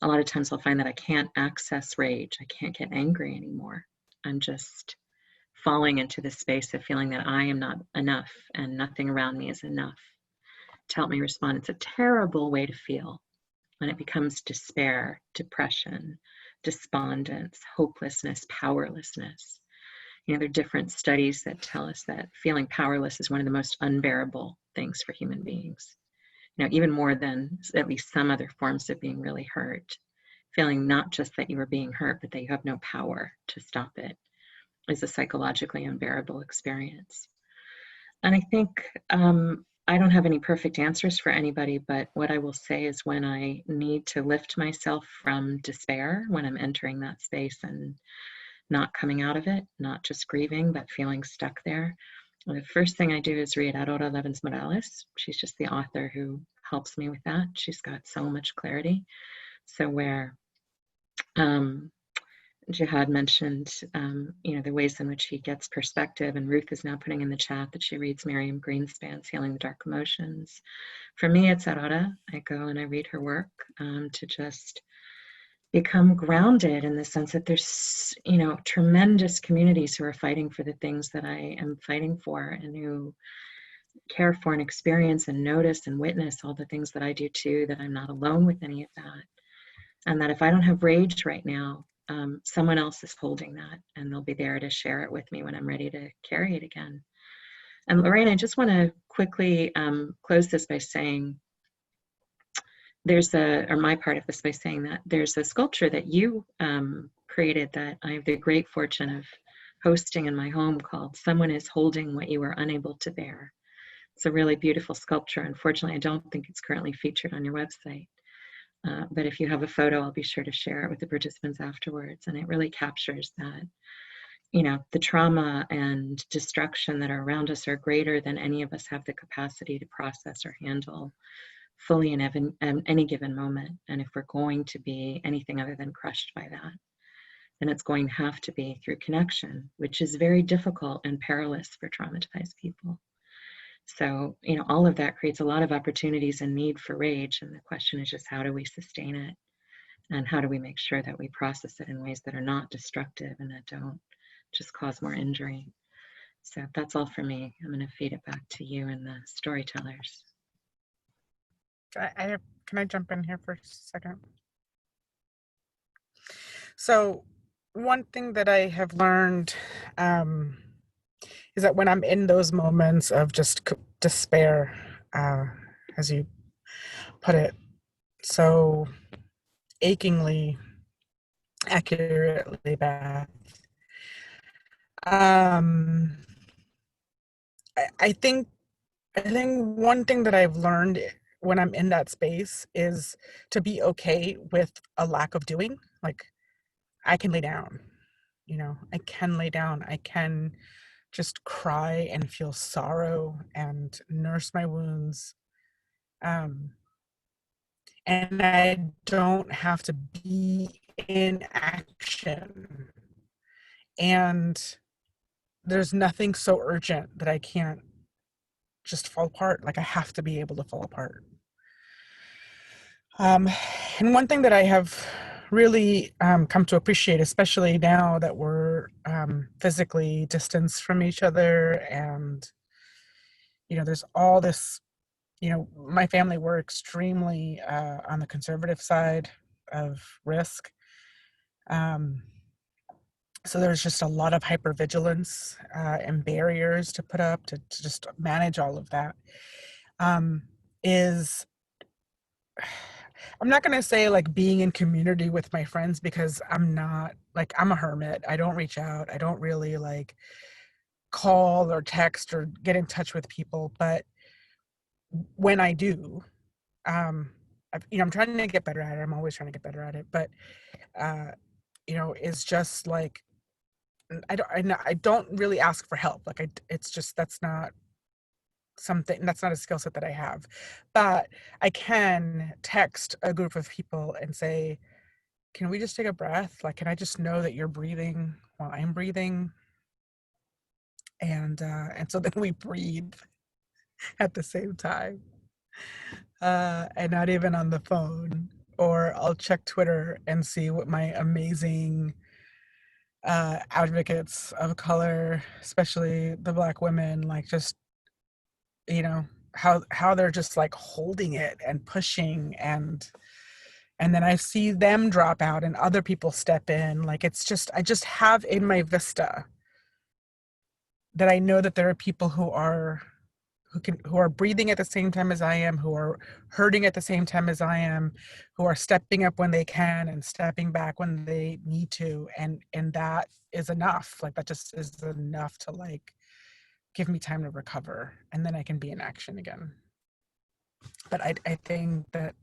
A lot of times I'll find that I can't access rage. I can't get angry anymore. I'm just falling into the space of feeling that I am not enough and nothing around me is enough to help me respond. It's a terrible way to feel when it becomes despair, depression, despondence, hopelessness, powerlessness. There are different studies that tell us that feeling powerless is one of the most unbearable things for human beings. Even more than at least some other forms of being really hurt. Feeling not just that you are being hurt, but that you have no power to stop it is a psychologically unbearable experience. And I think I don't have any perfect answers for anybody, but what I will say is when I need to lift myself from despair, when I'm entering that space and not coming out of it, not just grieving, but feeling stuck there. And the first thing I do is read Aurora Levens Morales. She's just the author who helps me with that. She's got so much clarity. So where Jihad mentioned, the ways in which he gets perspective, and Ruth is now putting in the chat that she reads Maryam Greenspan's Healing the Dark Emotions. For me, it's Aurora. I go and I read her work to just become grounded in the sense that there's, tremendous communities who are fighting for the things that I am fighting for, and who care for and experience and notice and witness all the things that I do too, that I'm not alone with any of that. And that if I don't have rage right now, someone else is holding that, and they'll be there to share it with me when I'm ready to carry it again. And Lorraine, I just want to quickly close this by saying my part of this by saying that there's a sculpture that you created that I have the great fortune of hosting in my home called "Someone is Holding What You Are Unable to Bear." It's a really beautiful sculpture. Unfortunately, I don't think it's currently featured on your website. But if you have a photo, I'll be sure to share it with the participants afterwards. And it really captures that, the trauma and destruction that are around us are greater than any of us have the capacity to process or handle fully in any given moment. And if we're going to be anything other than crushed by that, then it's going to have to be through connection, which is very difficult and perilous for traumatized people. So, all of that creates a lot of opportunities and need for rage. And the question is just, how do we sustain it? And how do we make sure that we process it in ways that are not destructive and that don't just cause more injury? So that's all for me. I'm going to feed it back to you and the storytellers. Can I jump in here for a second? So one thing that I have learned is that when I'm in those moments of just despair, as you put it so achingly, accurately, Beth, I think one thing that I've learned when I'm in that space is to be okay with a lack of doing. Like, I can lay down, I can lay down. I can just cry and feel sorrow and nurse my wounds. And I don't have to be in action. And there's nothing so urgent that I can't just fall apart. Like, I have to be able to fall apart. And one thing that I have really come to appreciate, especially now that we're physically distanced from each other, and there's all this, my family, we're extremely on the conservative side of risk. So there's just a lot of hypervigilance and barriers to put up to just manage all of that. I'm not going to say like being in community with my friends, because I'm not, like, I'm a hermit. I don't reach out. I don't really like call or text or get in touch with people. But when I do, I'm trying to get better at it. I'm always trying to get better at it. But, it's just like, I don't really ask for help. Like, it's just, that's not a skill set that I have. But I can text a group of people and say, can we just take a breath? Like, can I just know that you're breathing while I'm breathing? And so then we breathe at the same time, and not even on the phone. Or I'll check Twitter and see what my amazing advocates of color, especially the Black women, like, just, how they're just like holding it and pushing, and then I see them drop out and other people step in. Like, it's just, I just have in my vista that I know that there are people who are breathing at the same time as I am, who are hurting at the same time as I am, who are stepping up when they can and stepping back when they need to. And that is enough. Like, that just is enough to like give me time to recover, and then I can be in action again. But I think that,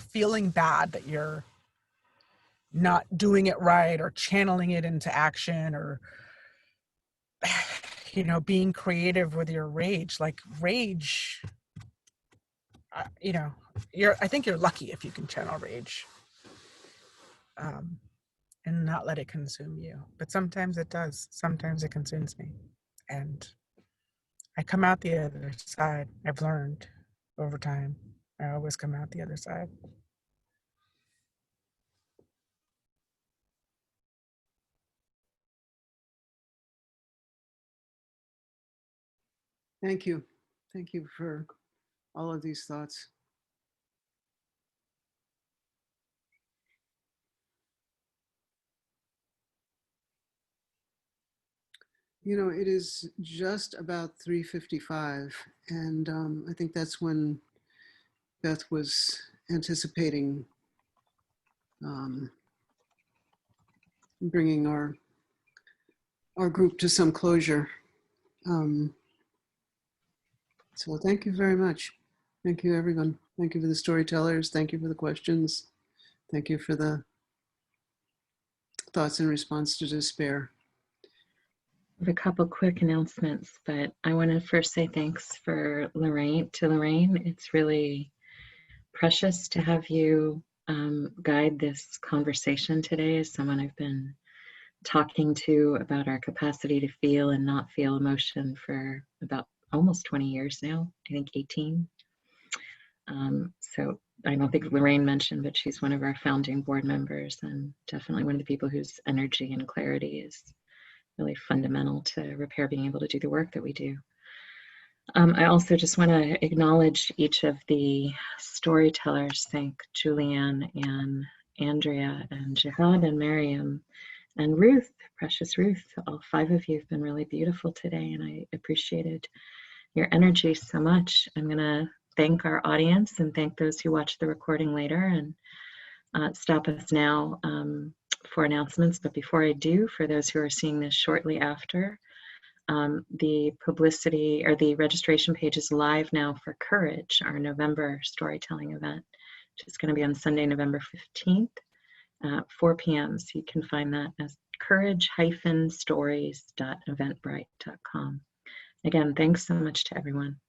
feeling bad that you're not doing it right or channeling it into action, or, being creative with your rage, like rage, I think you're lucky if you can channel rage, and not let it consume you. But sometimes it does. Sometimes it consumes me. And I come out the other side. I've learned over time. I always come out the other side. Thank you. Thank you for all of these thoughts. You know, it is just about 3:55, and I think that's when Beth was anticipating bringing our group to some closure. So thank you very much. Thank you, everyone. Thank you for the storytellers. Thank you for the questions. Thank you for the thoughts in response to despair. I have a couple quick announcements, but I want to first say thanks to Lorraine. It's really precious to have you guide this conversation today as someone I've been talking to about our capacity to feel and not feel emotion for about almost 20 years now, I think 18. So I don't think Lorraine mentioned, but she's one of our founding board members and definitely one of the people whose energy and clarity is really fundamental to Repair being able to do the work that we do. I also just want to acknowledge each of the storytellers. Thank Juliann and Andrea and Jihad and Maryam and Ruth, precious Ruth. All 5 of you have been really beautiful today, and I appreciated your energy so much. I'm going to thank our audience and thank those who watch the recording later, and stop us now for announcements. But before I do, for those who are seeing this shortly after, the publicity or the registration page is live now for Courage, our November storytelling event, which is going to be on Sunday, November 15th at 4 p.m. So you can find that as courage-stories.eventbrite.com. Again, thanks so much to everyone.